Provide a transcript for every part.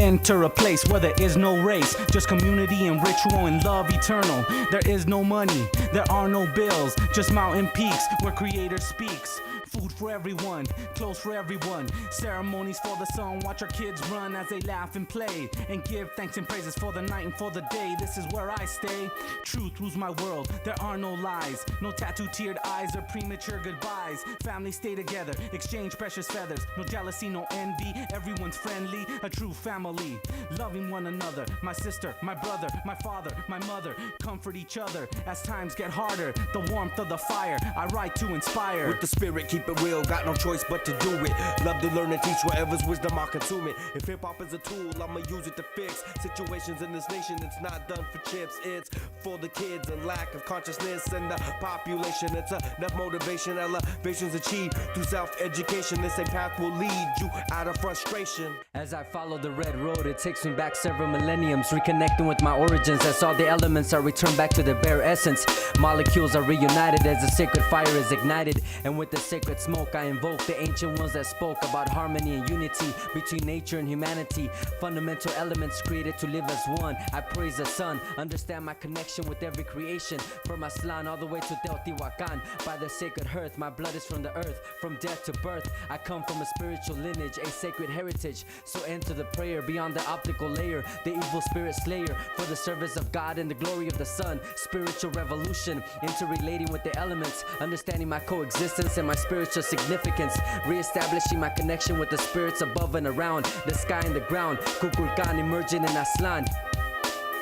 Enter a place where there is no race, just community and ritual and love eternal. There is no money, there are no bills, just mountain peaks where creator speaks. Food for everyone, clothes for everyone, ceremonies for the sun. Watch our kids run as they laugh and play, and give thanks and praises for the night and for the day. This is where I stay. Truth rules my world, there are no lies, no tattooed teared eyes or premature goodbyes. Families stay together, exchange precious feathers, no jealousy, no envy, everyone's friendly, a true family, loving one another. My sister, my brother, my father, my mother, comfort each other as times get harder. The warmth of the fire, I write to inspire. With the spirit, keep it real, got no choice but to do it. Love to learn and teach, whatever's wisdom I consume it. If hip-hop is a tool, I'ma use it to fix situations in this nation. It's not done for chips, it's for the kids and lack of consciousness and the population. It's enough motivation, elevations achieved through self-education. This same path will lead you out of frustration. As I follow the red road, it takes me back several millenniums, reconnecting with my origins as all the elements are returned back to their bare essence. Molecules are reunited as the sacred fire is ignited, and with the sacred smoke I invoke the ancient ones that spoke about harmony and unity between nature and humanity. Fundamental elements created to live as one. I praise the sun, understand my connection with every creation, from Aslan all the way to Teotihuacan. By the sacred hearth, my blood is from the earth, from death to birth. I come from a spiritual lineage, a sacred heritage. So enter the prayer beyond the optical layer, the evil spirit slayer, for the service of God and the glory of the sun. Spiritual revolution, interrelating with the elements, understanding my coexistence and my spiritual significance, re-establishing my connection with the spirits above and around, the sky and the ground. Kukulkan emerging in Aslan.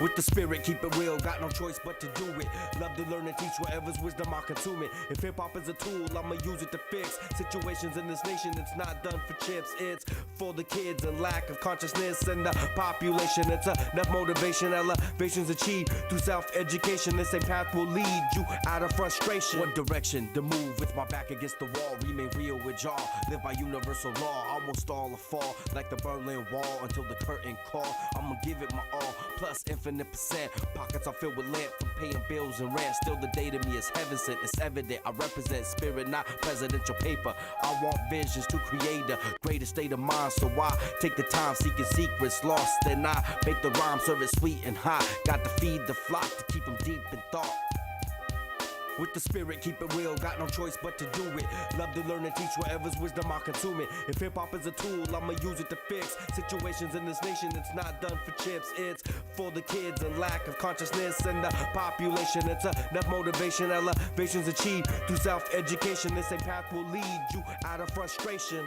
With the spirit, keep it real, got no choice but to do it. Love to learn and teach, whatever's wisdom I consume it. If hip-hop is a tool, I'ma use it to fix situations in this nation. It's not done for chips, it's for the kids and lack of consciousness and the population. It's enough motivation, elevations achieved through self-education. This same path will lead you out of frustration. One direction to move with my back against the wall, remain real with y'all, live by universal law. Almost all will fall like the Berlin Wall until the curtain call. I'ma give it my all, plus infinite percent. Pockets are filled with lamp from paying bills and rent. Still the day to me is heaven sent. It's evident I represent spirit, not presidential paper. I want visions to create a greater state of mind, so I take the time seeking secrets lost, and I make the rhyme serve it sweet and hot. Got to feed the flock to keep them deep in thought. With the spirit, keep it real, got no choice but to do it. Love to learn and teach, whatever's wisdom I consume it. If hip-hop is a tool, I'ma use it to fix situations in this nation. It's not done for chips, it's for the kids and lack of consciousness and the population. It's enough motivation, elevations achieved through self-education. This same path will lead you out of frustration.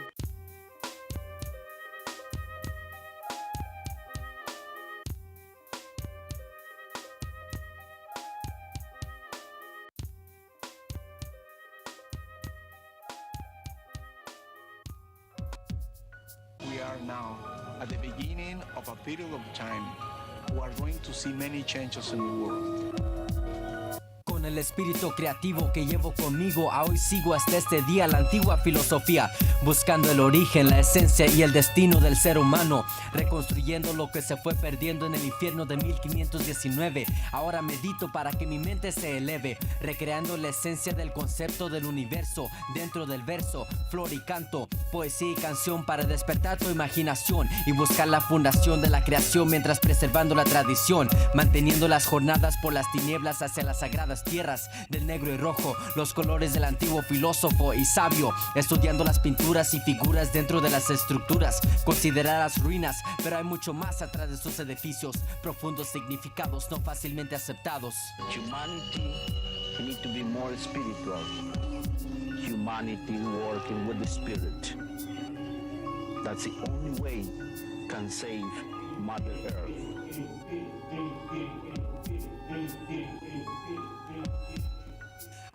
We are now at the beginning of a period of time. We are going to see many changes in the world. Con el espíritu creativo que llevo conmigo, a hoy sigo hasta este día la antigua filosofía, buscando el origen, la esencia y el destino del ser humano, reconstruyendo lo que se fue perdiendo en el infierno de 1519. Ahora medito para que mi mente se eleve, recreando la esencia del concepto del universo dentro del verso, flor y canto, poesía y canción para despertar tu imaginación y buscar la fundación de la creación mientras preservando la tradición, manteniendo las jornadas por las tinieblas hacia las sagradas tierras del negro y rojo, los colores del antiguo filósofo y sabio, estudiando las pinturas y figuras dentro de las estructuras consideradas ruinas, pero hay mucho más atrás de estos edificios, profundos significados no fácilmente aceptados. Humanity need to be more spiritual. Humanity working with the spirit. That's the only way can save Mother Earth.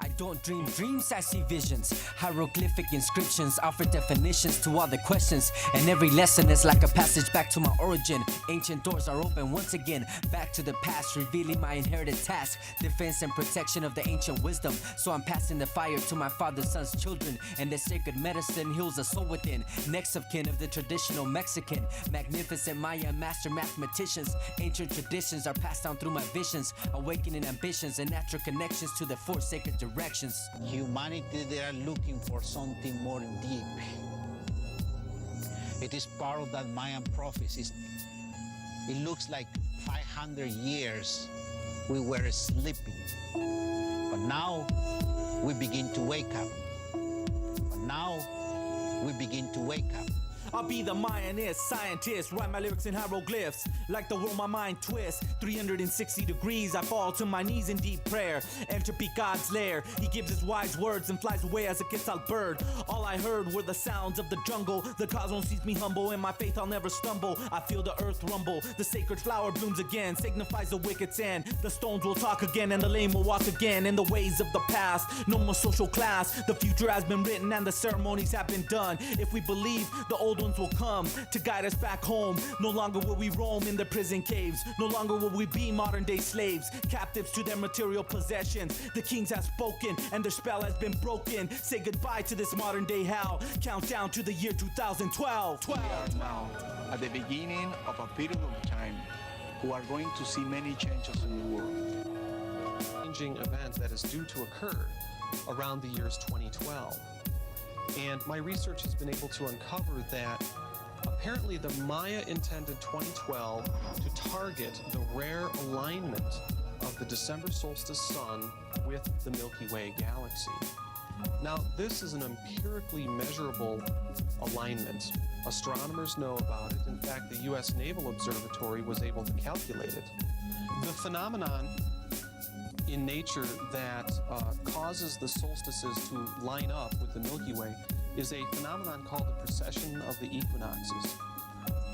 I don't dream dreams, I see visions. Hieroglyphic inscriptions offer definitions to all the questions, and every lesson is like a passage back to my origin. Ancient doors are open once again, back to the past, revealing my inherited task, defense and protection of the ancient wisdom. So I'm passing the fire to my father's son's children, and the sacred medicine heals the soul within. Next of kin of the traditional Mexican, magnificent Maya master mathematicians. Ancient traditions are passed down through my visions, awakening ambitions and natural connections to the four sacred directions. Humanity, they are looking for something more deep. It is part of that Mayan prophecies it looks like 500 years we were sleeping. But now we begin to wake up. But now we begin to wake up. I'll be the Mayanist scientist, write my lyrics in hieroglyphs, like the world my mind twists. 360 degrees, I fall to my knees in deep prayer. Entropy, God's lair, he gives his wise words and flies away as a quetzal bird. All I heard were the sounds of the jungle. The cosmos sees me humble, in my faith I'll never stumble. I feel the earth rumble, the sacred flower blooms again, signifies the wicked's end. The stones will talk again and the lame will walk again in the ways of the past. No more social class, the future has been written and the ceremonies have been done. If we believe, the old ones will come to guide us back home. No longer will we roam in the prison caves. No longer will we be modern day slaves, captives to their material possessions. The kings have spoken and their spell has been broken. Say goodbye to this modern day hell. Count down to the year 2012. We are now at the beginning of a period of time. We are going to see many changes in the world. Changing event that is due to occur around the years 2012. And my research has been able to uncover that apparently the Maya intended 2012 to target the rare alignment of the December solstice sun with the Milky Way galaxy. Now, this is an empirically measurable alignment. Astronomers know about it. In fact, the U.S. Naval Observatory was able to calculate it. The phenomenon in nature that causes the solstices to line up with the Milky Way is a phenomenon called the precession of the equinoxes.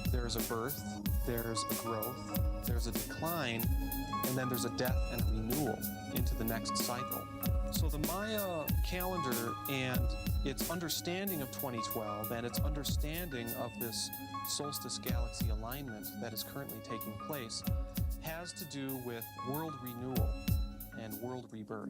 There's a birth, there's a growth, there's a decline, and then there's a death and a renewal into the next cycle. So the Maya calendar and its understanding of 2012 and its understanding of this solstice galaxy alignment that is currently taking place has to do with world renewal and world rebirth.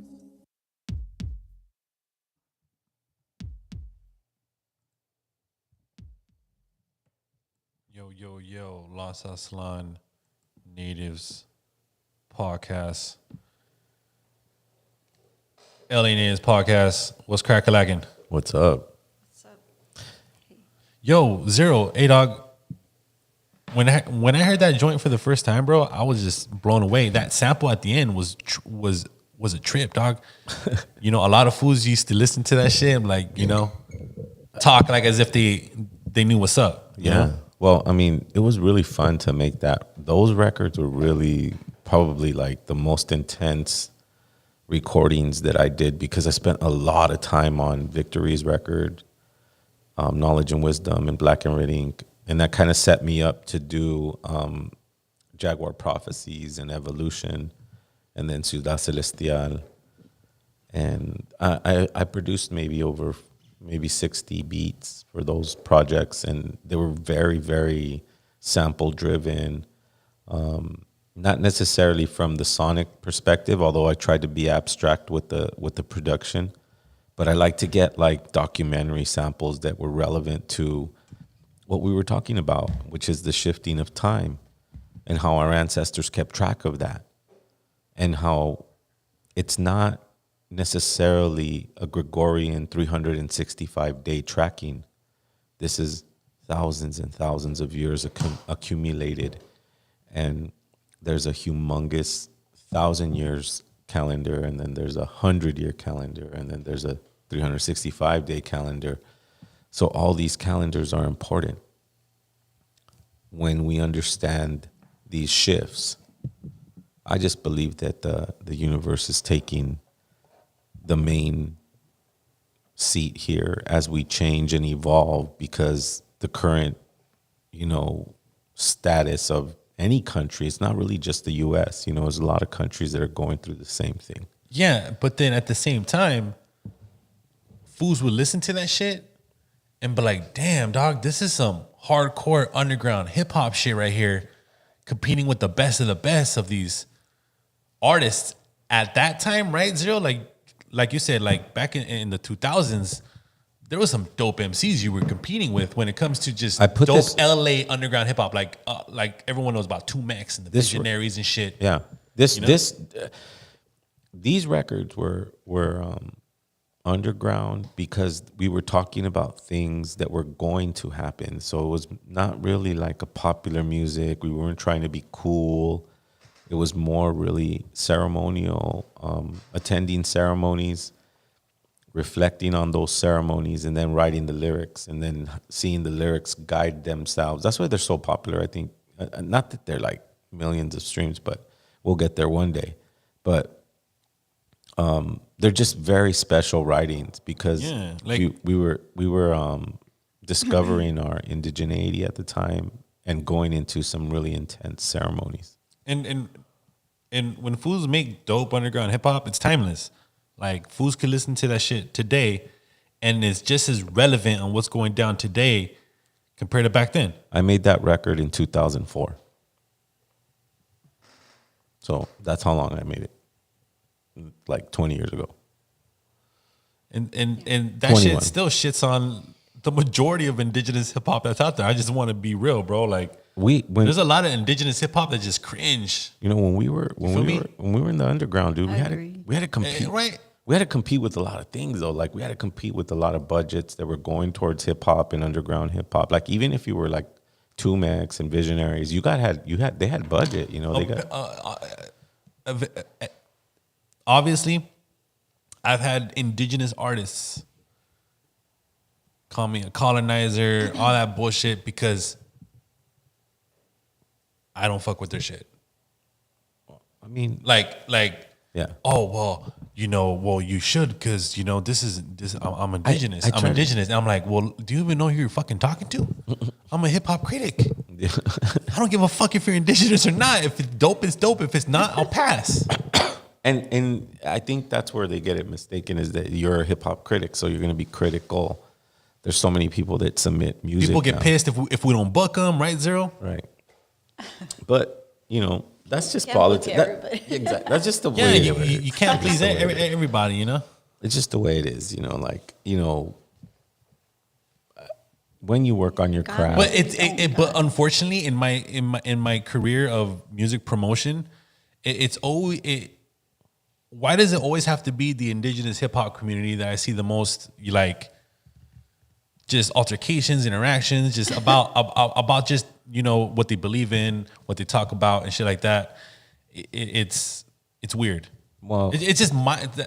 Yo, Los Aslan Natives Podcast. LA Natives Podcast. What's crack-a-lackin'? What's up? Yo, Zero, A-Dog. When I heard that joint for the first time, bro, I was just blown away. That sample at the end was a trip, dog. You know, a lot of fools used to listen to that shit and like, you know, talk like as if they knew what's up. You Yeah. know? Well, I mean, it was really fun to make that. Those records were really probably like the most intense recordings that I did because I spent a lot of time on Victory's record, Knowledge and Wisdom, and Black and Red Ink. And that kind of set me up to do Jaguar Prophecies and Evolution, and then Ciudad Celestial. And I produced maybe 60 beats for those projects, and they were very, very sample driven. Not necessarily from the sonic perspective, although I tried to be abstract with the production. But I like to get like documentary samples that were relevant to what we were talking about, which is the shifting of time and how our ancestors kept track of that, and how it's not necessarily a Gregorian 365-day tracking. This is thousands and thousands of years accumulated, and there's a humongous 1,000 years calendar, and then there's a 100-year calendar, and then there's a 365-day calendar. So all these calendars are important. When we understand these shifts, I just believe that the universe is taking the main seat here as we change and evolve, because the current, status of any country, it's not really just the U.S. There's a lot of countries that are going through the same thing. Yeah, but then at the same time, fools would listen to that shit and be like, damn, dog, this is some hardcore underground hip-hop shit right here, competing with the best of these artists at that time, right, Zero? Like you said, like back in the 2000s, there was some dope MCs you were competing with when it comes to just dope LA underground hip hop. Like everyone knows about 2Max and the Visionaries and shit. Yeah, these records were underground because we were talking about things that were going to happen. So it was not really like a popular music. We weren't trying to be cool. It was more really ceremonial, attending ceremonies, reflecting on those ceremonies, and then writing the lyrics, and then seeing the lyrics guide themselves. That's why they're so popular, I think. Not that they're like millions of streams, but we'll get there one day. But they're just very special writings because we were discovering our indigeneity at the time and going into some really intense ceremonies. And when fools make dope underground hip hop, it's timeless. Like fools could listen to that shit today, and it's just as relevant on what's going down today compared to back then. I made that record in 2004, so that's how long I made it. Like 20 years ago. And that 21. shit still shits on the majority of indigenous hip hop that's out there. I just want to be real, bro. Like there's a lot of indigenous hip hop that just cringe. You know, when we were in the underground, dude, we had to compete. Right. We had to compete with a lot of things though. Like we had to compete with a lot of budgets that were going towards hip hop and underground hip hop. Like even if you were like 2Max and Visionaries, they had budget, you know, they got obviously, I've had indigenous artists call me a colonizer, all that bullshit, because I don't fuck with their shit. I mean, like, yeah. Oh well, you should, because this. I'm indigenous. I'm indigenous, and I'm like, well, do you even know who you're fucking talking to? I'm a hip hop critic. I don't give a fuck if you're indigenous or not. If it's dope, it's dope. If it's not, I'll pass. And I think that's where they get it mistaken, is that you're a hip hop critic, so you're going to be critical. There's so many people that submit music. People get pissed if we don't book them, right, Zero? Right. But that's just politics. Exactly. That's just the way. Yeah, you can't please everybody. It's just the way it is. When you work on your craft. But but unfortunately, in my career of music promotion, it's always why does it always have to be the indigenous hip hop community that I see the most, like, just altercations, interactions, just about just, what they believe in, what they talk about and shit like that. It's weird. Well, it's just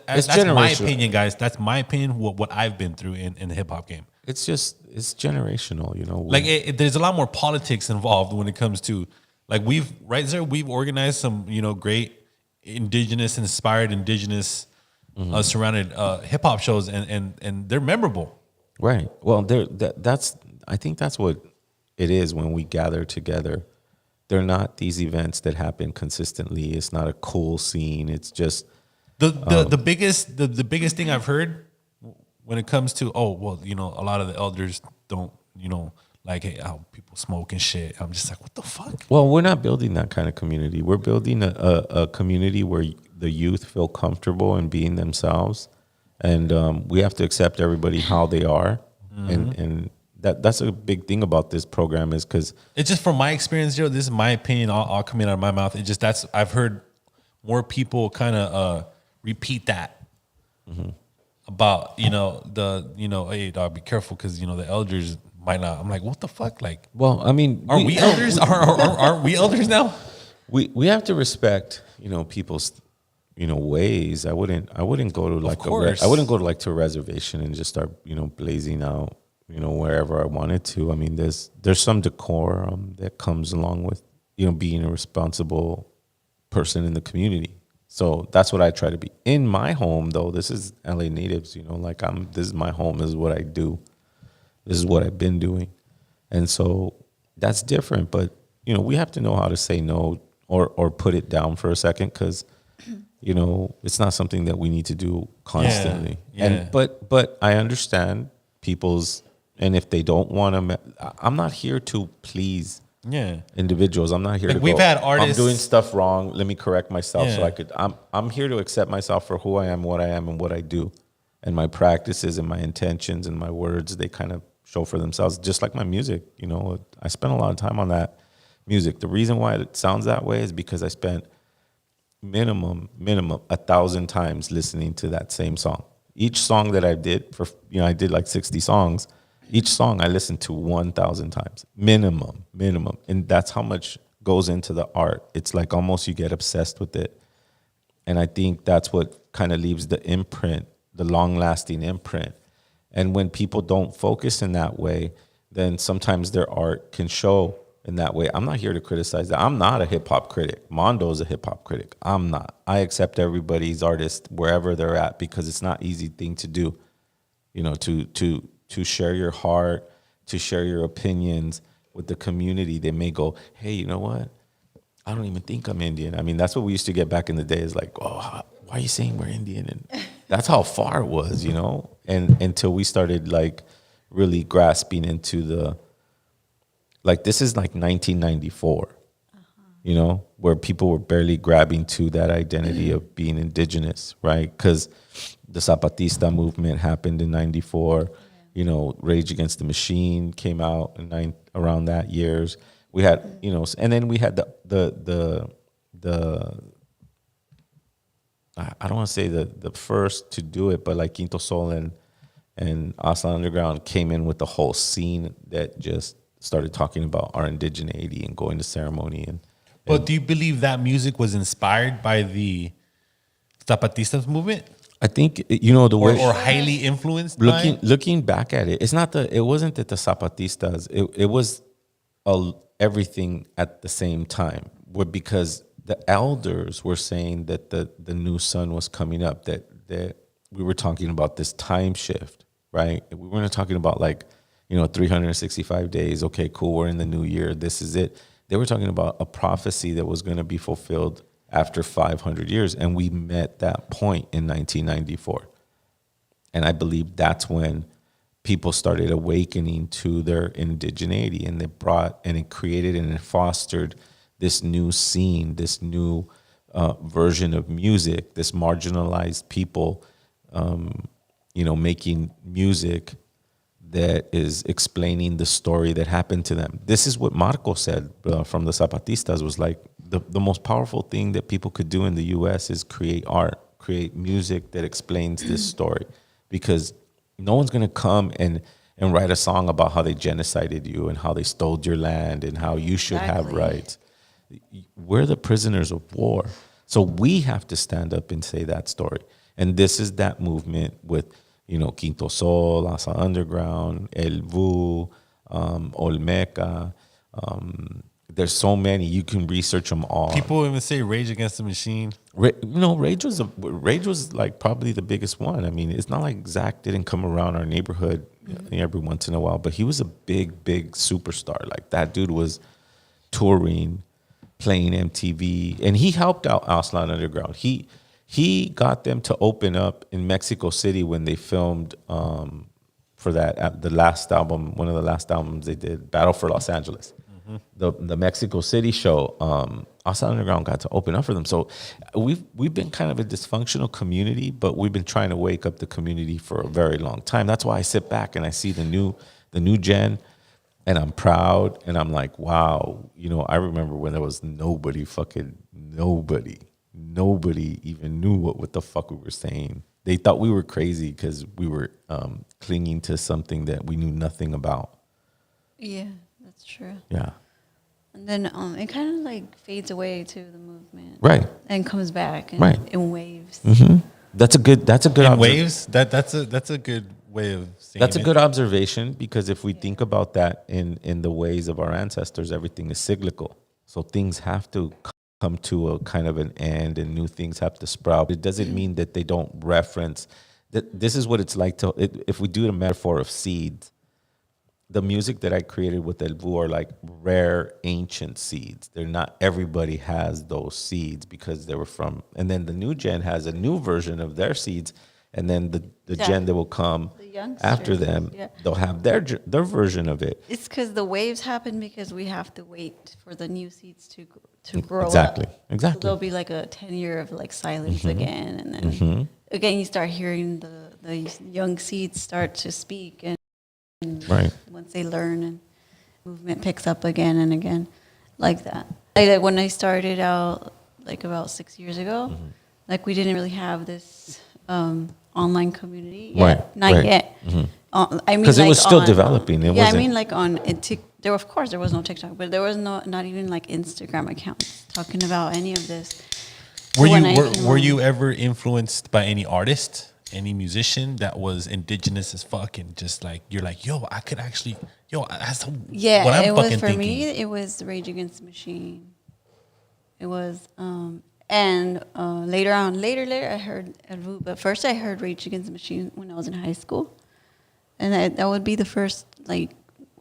that's my opinion, guys. That's my opinion. What I've been through in the hip hop game. It's generational, Like there's a lot more politics involved when it comes to, like, we've organized some, great indigenous inspired, indigenous surrounded hip hop shows, and they're memorable. Right. Well, I think that's what it is when we gather together. They're not these events that happen consistently. It's not a cool scene. It's just the biggest thing I've heard when it comes to, a lot of the elders don't, like, hey, how people smoke and shit. I'm just like, what the fuck? Well, we're not building that kind of community. We're building a community where the youth feel comfortable in being themselves, and we have to accept everybody how they are, and that's a big thing about this program, is because it's just from my experience, Joe. This is my opinion. I'll come in out of my mouth. It's just I've heard more people kind of repeat that about hey dog, be careful because the elders might not. I'm like, what the fuck? Like, well, I mean, are we elders? Aren't we elders now? We have to respect people's ways. I wouldn't go to like I wouldn't go to like to a reservation and just start blazing out wherever I wanted to. I mean, there's some decorum that comes along with being a responsible person in the community. So that's what I try to be. In my home, though, this is LA natives. This is my home. This is what I do. This is what I've been doing, and so that's different. But we have to know how to say no or put it down for a second, because it's not something that we need to do constantly. Yeah. And but I understand people's, and if they don't want to, I'm not here to please individuals. I'm not here to we've had artists, I'm doing stuff wrong, let me correct myself so I could. I'm here to accept myself for who I am, what I am, and what I do, and my practices and my intentions and my words. They kind of show for themselves, just like my music. I spent a lot of time on that music. The reason why it sounds that way is because I spent minimum 1,000 times listening to that same song. Each song that I did for, I did like 60 songs. Each song I listened to 1,000 times, minimum. And that's how much goes into the art. It's like almost you get obsessed with it. And I think that's what kind of leaves the imprint, the long-lasting imprint. And when people don't focus in that way, then sometimes their art can show in that way. I'm not here to criticize that. I'm not a hip-hop critic. Mondo's a hip-hop critic. I'm not. I accept everybody's artist wherever they're at because it's not an easy thing to do, to share your heart, to share your opinions with the community. They may go, hey, you know what? I don't even think I'm Indian. I mean, that's what we used to get back in the day is like, oh, why are you saying we're Indian? And that's how far it was, and until we started like really grasping into this is like 1994, where people were barely grabbing to that identity of being indigenous, right? Because the Zapatista movement happened in 94. Rage Against the Machine came out in around that years. We had, and then we had the I don't want to say the first to do it, but like Quinto Sol and Aslan Underground came in with the whole scene that just started talking about our indigeneity and going to ceremony. But do you believe that music was inspired by the Zapatistas movement? I think the way or highly influenced. Looking back at it, it wasn't that the Zapatistas. It was everything at the same time. Because the elders were saying that the new sun was coming up. That we were talking about this time shift, right? We weren't talking about 365 days. Okay, cool. We're in the new year. This is it. They were talking about a prophecy that was going to be fulfilled after 500 years. And we met that point in 1994. And I believe that's when people started awakening to their indigeneity, and it created and it fostered this new scene, this new version of music, this marginalized people, making music that is explaining the story that happened to them. This is what Marco said from the Zapatistas, was like the most powerful thing that people could do in the U.S. is create art, create music that explains this story, because no one's going to come and write a song about how they genocided you and how they stole your land and how you should have rights. We're the prisoners of war. So we have to stand up and say that story. And this is that movement with, Quinto Sol, Asa Underground, El Vu, Olmeca. There's so many. You can research them all. People even say Rage Against the Machine. Rage was like probably the biggest one. I mean, it's not like Zach didn't come around our neighborhood every once in a while, but he was a big, big superstar. Like that dude was touring, playing MTV, and he helped out Aslan Underground. He got them to open up in Mexico City when they filmed for the last album, one of the last albums they did, Battle for Los Angeles. The Mexico City show, Aslan Underground got to open up for them. So we've been kind of a dysfunctional community, but we've been trying to wake up the community for a very long time. That's why I sit back and I see the new gen, and I'm proud, and I'm like, wow. I remember when there was nobody even knew what the fuck we were saying. They thought we were crazy because we were clinging to something that we knew nothing about. Yeah, that's true. Yeah. And then it kind of fades away to the movement, right? And comes back, in waves. Mm-hmm. That's a good. In waves. That's a good way of saying That's a good observation, because if we think about that in the ways of our ancestors, everything is cyclical. So things have to come to a kind of an end, and new things have to sprout. It doesn't mean that they don't reference that. This is what it's like if we do the metaphor of seeds. The music that I created with El Vu are like rare ancient seeds. They're not, everybody has those seeds because they were from, and then the new gen has a new version of their seeds, and then the gen that will come after them, they'll have their version of it. It's because the waves happen because we have to wait for the new seeds to grow Exactly. up. Exactly. So there'll be like a 10-year of silence again, and then again you start hearing the young seeds start to speak, and right. Once they learn, and movement picks up again and again, like that. Like when I started out, about 6 years ago, we didn't really have this online community. Right, Not right. yet. I mean, 'Cause it was still on, developing. It yeah, I wasn't- mean, like on there. Of course, there was no TikTok, but there was not even like Instagram accounts talking about any of this. So Were when I you came were on- you ever influenced by any artist, any musician that was indigenous as fuck, and just like you're like, yo, I could actually, that's Yeah, what I'm it was fucking for thinking. me. It was Rage Against the Machine. It was, and later I heard Elvu, but first I heard Rage Against the Machine when I was in high school, and that would be the first, like,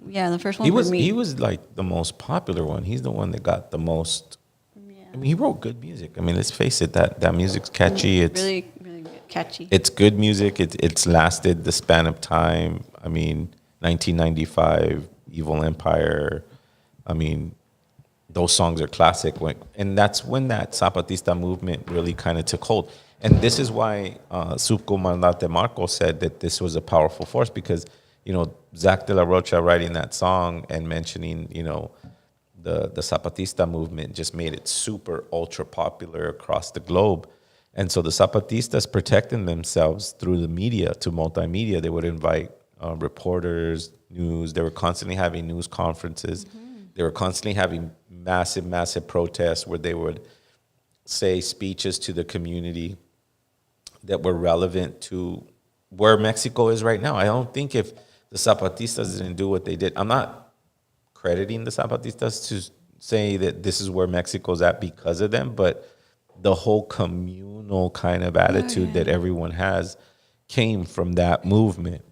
the first one He for was me. he was like the most popular one. He's the one that got the most. I mean, he wrote good music. I mean, let's face it, that music's catchy. It's really, really good, catchy. it's good music. It's lasted the span of time. I mean, 1995, Evil Empire. I mean, those songs are classic. And that's when that Zapatista movement really kind of took hold. And this is why Subcomandante Marco said that this was a powerful force, because, Zach de la Rocha writing that song and mentioning, the Zapatista movement just made it super ultra popular across the globe. And so the Zapatistas protecting themselves through the media, to multimedia, they would invite reporters, news. They were constantly having news conferences. They were constantly having massive protests where they would say speeches to the community that were relevant to where Mexico is right now. I don't think if the Zapatistas didn't do what they did, I'm not crediting the Zapatistas to say that this is where Mexico's at because of them, but the whole communal kind of attitude that everyone has came from that movement.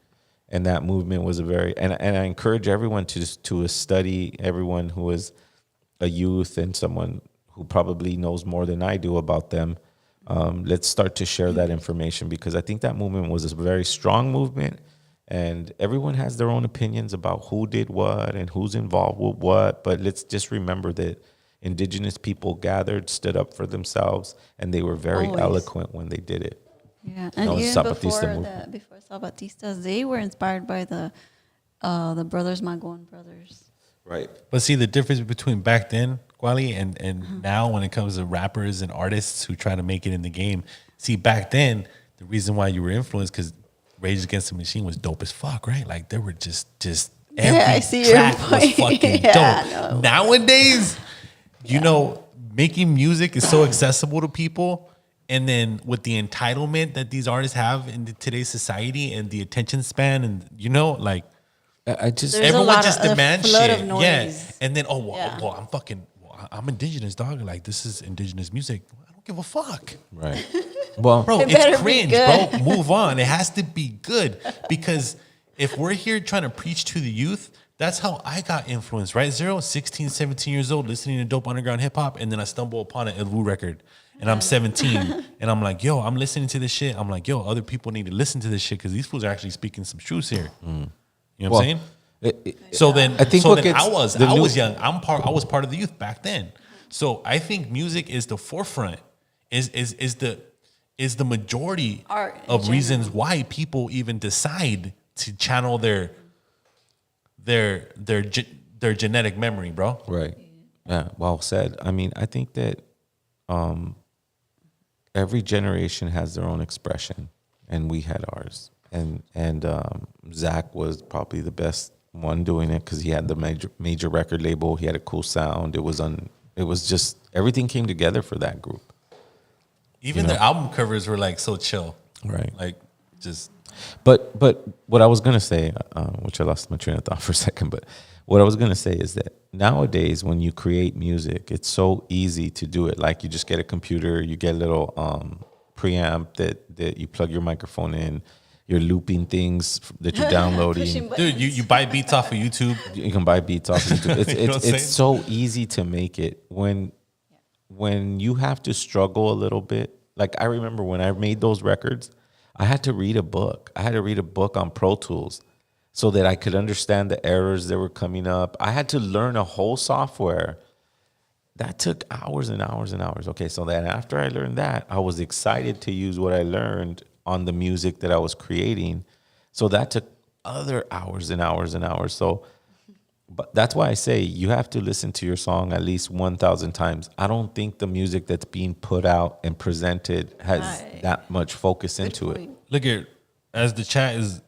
And that movement was and I encourage everyone to study, everyone who is a youth and someone who probably knows more than I do about them. Let's start to share that information, because I think that movement was a very strong movement, and everyone has their own opinions about who did what and who's involved with what. But let's just remember that indigenous people gathered, stood up for themselves, and they were very Always. eloquent when they did it. Yeah, That and was even Zapatista before Zapatistas, they were inspired by the brothers Magon brothers. Right. But see, the difference between back then, Guali, and now when it comes to rappers and artists who try to make it in the game. See, back then, the reason why you were influenced, because Rage Against the Machine was dope as fuck, right? Like, there were just every I see your track was point. fucking Yeah, dope. no. Nowadays, making music is so accessible to people. And then with the entitlement that these artists have in today's society and the attention span, and I just There's a everyone lot just of- a demands flood shit. of noise. Yeah. And then, Yeah. I'm indigenous, dog. Like, this is indigenous music. I don't give a fuck. right. Well, Bro, It better it's be cringe, good. bro. Move on. It has to be good. Because if we're here trying to preach to the youth, that's how I got influenced, right? 16, 17 years old, listening to dope underground hip hop, and then I stumble upon an Elvu record. And I'm 17, and I'm like, yo, I'm listening to this shit. I'm like, yo, other people need to listen to this shit, because these fools are actually speaking some truths here. You know what I'm saying? So then, I think so what then gets I was the new- young. I was part of the youth back then. So I think music is the forefront. Is the majority Art in of reasons why people even decide to channel their genetic memory, bro. Right. Yeah. Well said. I mean, I think that every generation has their own expression, and we had ours. And Zach was probably the best one doing it, because he had the major record label. He had a cool sound. It was just everything came together for that group. Even their album covers were like so chill, Right. like just. But what I was gonna say, which I lost my train of thought for a second, but what I was gonna say is that nowadays when you create music, it's so easy to do it. Like, you just get a computer, you get a little preamp that you plug your microphone in, you're looping things that you're downloading. Dude, you buy beats off of YouTube. You can buy beats off of YouTube. You know what I'm It's so easy to make it. When you have to struggle a little bit. Like, I remember when I made those records, I had to read a book. I had to read a book on Pro Tools so that I could understand the errors that were coming up. I had to learn a whole software. That took hours and hours and hours. Okay, so then after I learned that, I was excited to use what I learned on the music that I was creating. So that took other hours and hours and hours. So, but that's why I say you have to listen to your song at least 1,000 times. I don't think the music that's being put out and presented has Right. that much focus into it. point. look at, as the chat is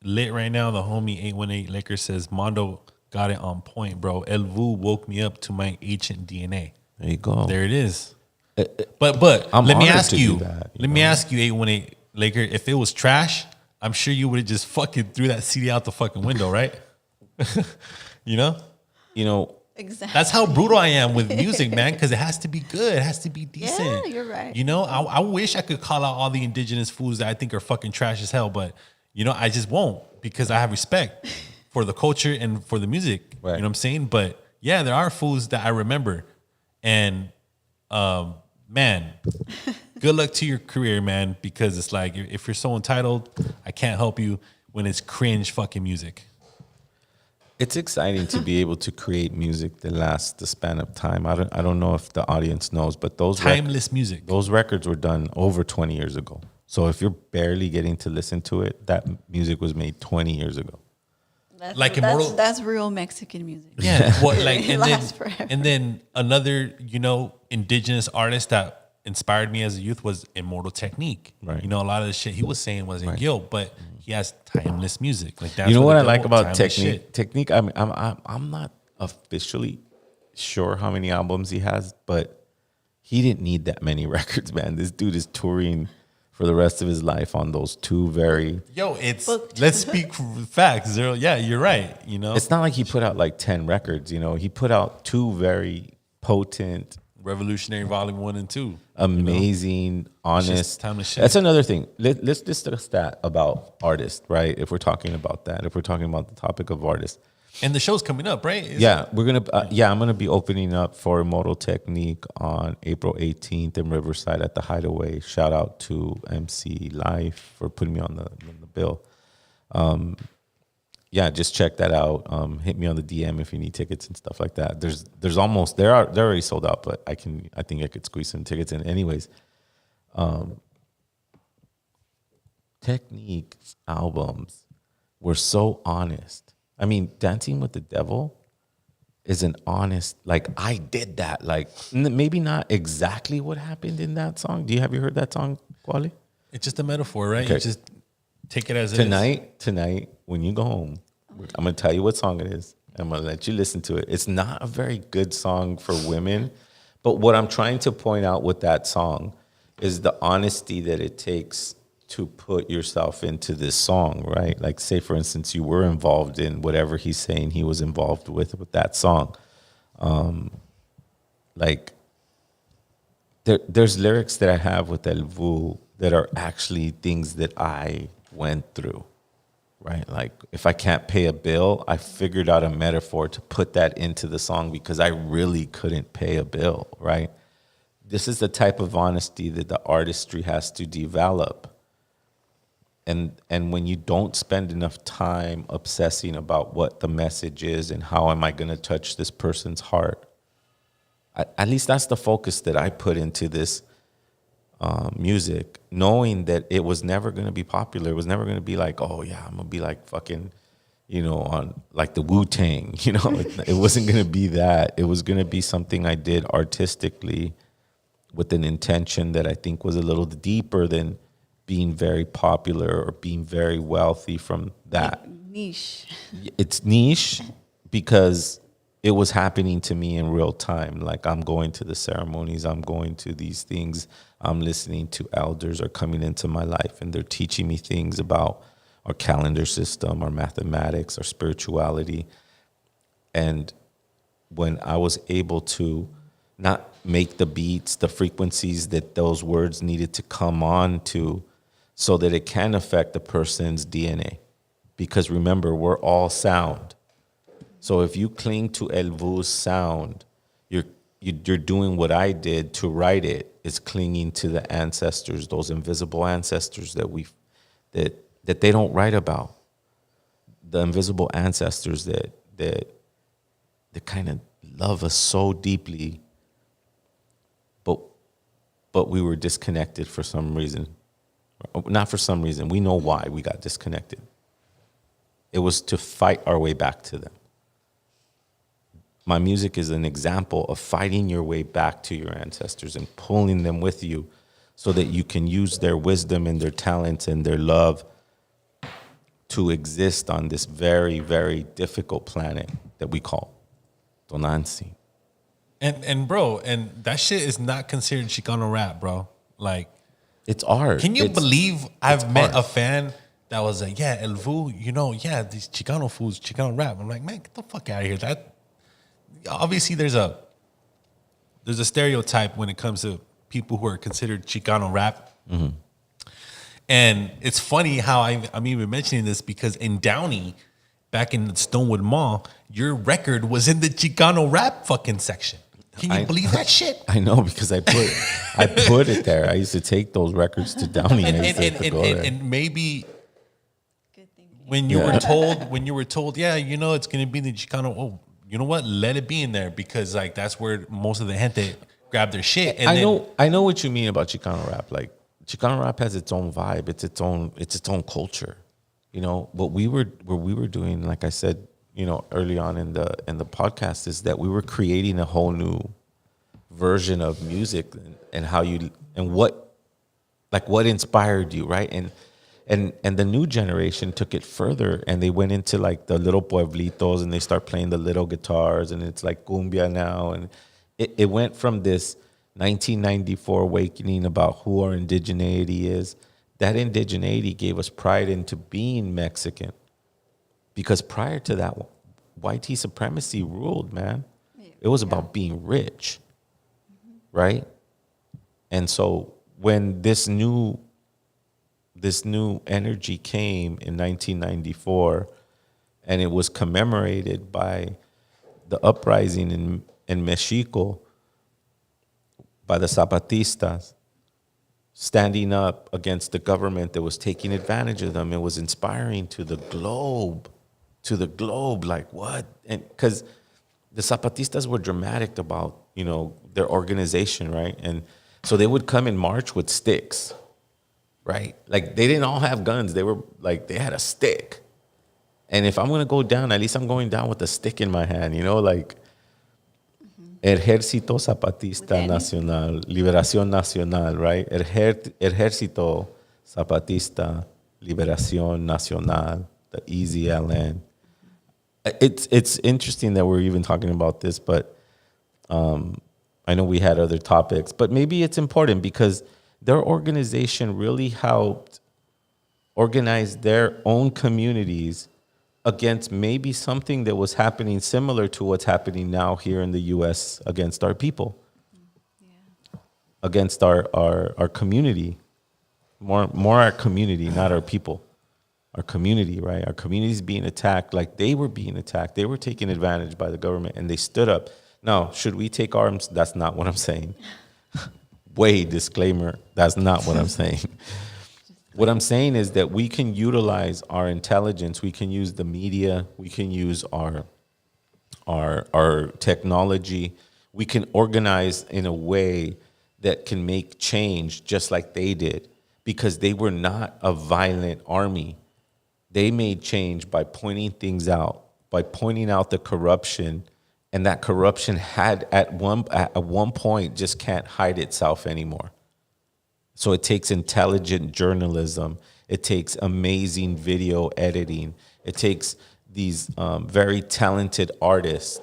lit right now, the homie 818 Laker says, Mondo got it on point, bro. El Vu woke me up to my ancient DNA. There you go. There it is. But I'm let me honored ask to you, do that, let me ask you, 818 Laker, if it was trash, I'm sure you would have just fucking threw that CD out the fucking window, right? You know? You know, Exactly. That's how brutal I am with music, man, because it has to be good. It has to be decent. Yeah, you're right. You know, I wish I could call out all the indigenous foods that I think are fucking trash as hell, but, you know, I just won't because I have respect for the culture and for the music. Right. You know what I'm saying? But, yeah, there are foods that I remember. And, man, good luck to your career, man, because it's like if you're so entitled, I can't help you when it's cringe fucking music. it's exciting to be able to create music that lasts the span of time. I don't know if the audience knows, but those Timeless music. those records were done over 20 years ago. So if you're barely getting to listen to it, that music was made 20 years ago. Like Immortal- That's real Mexican music. Yeah, well, like, It lasts forever. and then another, you know, indigenous artist that inspired me as a youth was Immortal Technique. Right. You know, a lot of the shit he was saying wasn't Right. guilt, but he has timeless music. Like that's You know what I the like devil- about timeless Technique? shit. Technique. I'm not officially sure how many albums he has, but he didn't need that many records, man. This dude is touring for the rest of his life on those two very. Yo, it's Booked. let's speak facts. Zero. Yeah, you're right. You know, It's not like he put out like 10 records. You know, he put out two very potent, Revolutionary Volume 1 and 2. amazing, honest. just timeless shit. That's another thing. Let's discuss that about artists, right? If we're talking about that, if we're talking about the topic of artists. And the show's coming up, right? Yeah, we're gonna. I'm gonna be opening up for Immortal Technique on April 18th in Riverside at the Hideaway. Shout out to MC Life for putting me on the bill. Yeah, just check that out. Hit me on the DM if you need tickets and stuff like that. They're already sold out, but I think I could squeeze some tickets in. Anyways, Technique's albums were so honest. I mean, Dancing with the Devil is an honest, like, I did that. Like, maybe not exactly what happened in that song. Have you heard that song, Quali? It's just a metaphor, right? Okay. You just take it as it is. Tonight, when you go home, I'm going to tell you what song it is. I'm going to let you listen to it. It's not a very good song for women, but what I'm trying to point out with that song is the honesty that it takes to put yourself into this song, right? Like, say, for instance, you were involved in whatever he's saying he was involved with that song. Like, there's lyrics that I have with El Vu that are actually things that I went through, right? Like, if I can't pay a bill, I figured out a metaphor to put that into the song because I really couldn't pay a bill, right? This is the type of honesty that the artistry has to develop. And when you don't spend enough time obsessing about what the message is and how am I going to touch this person's heart, at least that's the focus that I put into this music, knowing that it was never going to be popular. It was never going to be like, oh yeah, I'm going to be like fucking, you know, on like the Wu-Tang, you know. It wasn't going to be that. It was going to be something I did artistically with an intention that I think was a little deeper than being very popular or being very wealthy from that. Niche. It's niche because it was happening to me in real time. Like, I'm going to the ceremonies, I'm going to these things, I'm listening to elders are coming into my life and they're teaching me things about our calendar system, our mathematics, our spirituality. And when I was able to not make the beats, the frequencies that those words needed to come on to, so that it can affect the person's DNA. Because remember, we're all sound. So if you cling to El Vu's sound, you're doing what I did to write it, is clinging to the ancestors, those invisible ancestors that they don't write about. The invisible ancestors that kind of love us so deeply, but we were disconnected for some reason. Not for some reason. We know why we got disconnected. It was to fight our way back to them. My music is an example of fighting your way back to your ancestors and pulling them with you so that you can use their wisdom and their talents and their love to exist on this very, very difficult planet that we call Tonantzin. And bro, and that shit is not considered Chicano rap, bro. Like, it's art. Can you believe I've met art. a fan that was like, yeah, El Vu, these Chicano foods, Chicano rap. I'm like, man, get the fuck out of here. That obviously there's a stereotype when it comes to people who are considered Chicano rap. Mm-hmm. And it's funny how I'm even mentioning this because in Downey, back in the Stonewood Mall, your record was in the Chicano rap fucking section. Can you believe that shit? I know, because I put it there. I used to take those records to Downey. And maybe when you were told, yeah, it's gonna be the Chicano. Oh, you know what? Let it be in there because like that's where most of the gente grab their shit. And I know what you mean about Chicano rap. Like Chicano rap has its own vibe. It's its own culture. What we were doing, like I said, early on in the podcast, is that we were creating a whole new version of music and how you and what inspired you, right? And the new generation took it further and they went into like the little pueblitos and they start playing the little guitars and it's like cumbia now, and it went from this 1994 awakening about who our indigeneity is. That indigeneity gave us pride into being Mexican. Because prior to that, white supremacy ruled, man. It was about being rich, right? And so when this new energy came in 1994, and it was commemorated by the uprising in Mexico, by the Zapatistas, standing up against the government that was taking advantage of them. It was inspiring to the globe, like what? And because the Zapatistas were dramatic about, their organization, right? And so they would come and march with sticks, right? Like they didn't all have guns. They were like, they had a stick. And if I'm going to go down, at least I'm going down with a stick in my hand, like Ejército Zapatista Nacional, Liberación Nacional, right? Ejército Zapatista, Liberación Nacional, the EZLN. It's interesting that we're even talking about this, but I know we had other topics, but maybe it's important because their organization really helped organize their own communities against maybe something that was happening similar to what's happening now here in the U.S. against our people, against our community, more our community, not our people, our community, right? Our community is being attacked like they were being attacked. They were taken advantage by the government and they stood up. Now, should we take arms? That's not what I'm saying. Disclaimer, that's not what I'm saying. What I'm saying is that we can utilize our intelligence. We can use the media. We can use our technology. We can organize in a way that can make change just like they did, because they were not a violent army. They made change by pointing things out, by pointing out the corruption, and that corruption had at one point just can't hide itself anymore. So it takes intelligent journalism. It takes amazing video editing. It takes these very talented artists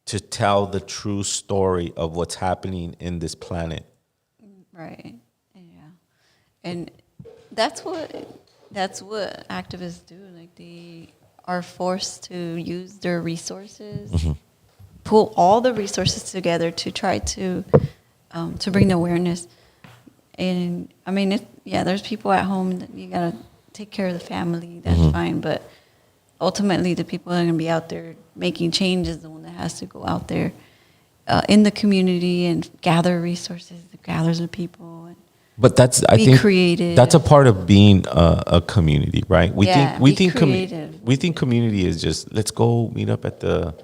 to tell the true story of what's happening in this planet. Right. Yeah. And that's what activists do. Like they are forced to use their resources, pull all the resources together to try to bring the awareness. And I mean, there's people at home that you gotta take care of the family. That's fine, but ultimately, the people that are gonna be out there making change is the one that has to go out there in the community and gather resources, gather the people. And but I think creative. That's a part of being a community, right? We think community is just let's go meet up at the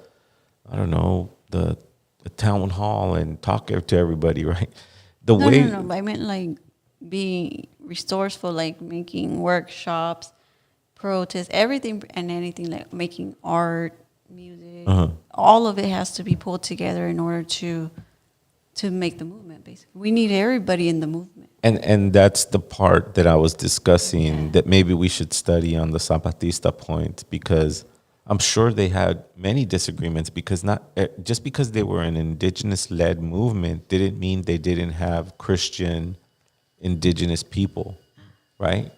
town hall and talk to everybody, right? No, I meant like being resourceful, like making workshops, protests, everything and anything, like making art, music. All of it has to be pulled together in order to to make the movement. Basically, we need everybody in the movement. And that's the part that I was discussing that maybe we should study on the Zapatista point, because I'm sure they had many disagreements, because not just because they were an indigenous-led movement didn't mean they didn't have Christian indigenous people, right?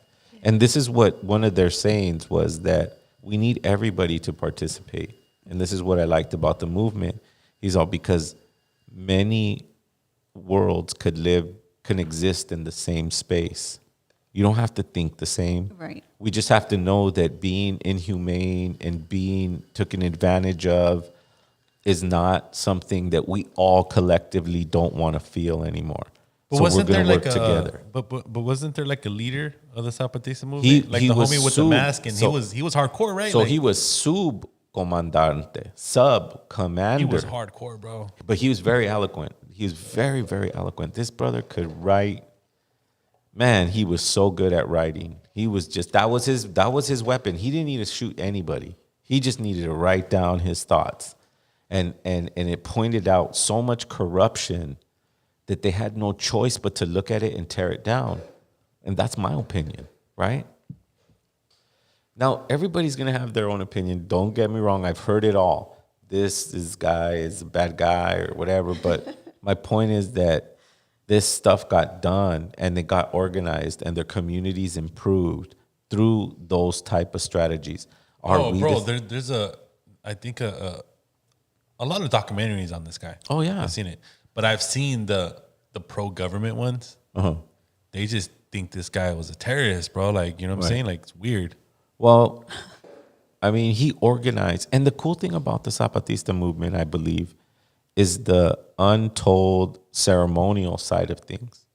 And this is what one of their sayings was, that we need everybody to participate. And this is what I liked about the movement. He's all, because many worlds can exist in the same space. You don't have to think the same. Right. We just have to know that being inhumane and being taken advantage of is not something that we all collectively don't want to feel anymore. But so wasn't we're going there to work like together. But wasn't there like a leader of the Zapatista movement? He Like the was homie with the sub- mask, and so- he was hardcore, right? So Like, he was subcomandante, sub-commander. he was hardcore, bro. But he was very eloquent. He was very, very eloquent. This brother could write. Man, he was so good at writing. He was just, that was his weapon. He didn't need to shoot anybody. He just needed to write down his thoughts. And it pointed out so much corruption that they had no choice but to look at it and tear it down. And that's my opinion, right? Now, everybody's going to have their own opinion. Don't get me wrong. I've heard it all. This guy is a bad guy or whatever. But my point is that this stuff got done and they got organized and their communities improved through those type of strategies. There's I think a lot of documentaries on this guy. Oh, yeah. I've seen it. But I've seen the pro-government ones. Uh-huh. They just think this guy was a terrorist, bro. Like, you know what I'm saying? Like, it's weird. Well, I mean, he organized. And the cool thing about the Zapatista movement, I believe, is the untold ceremonial side of things.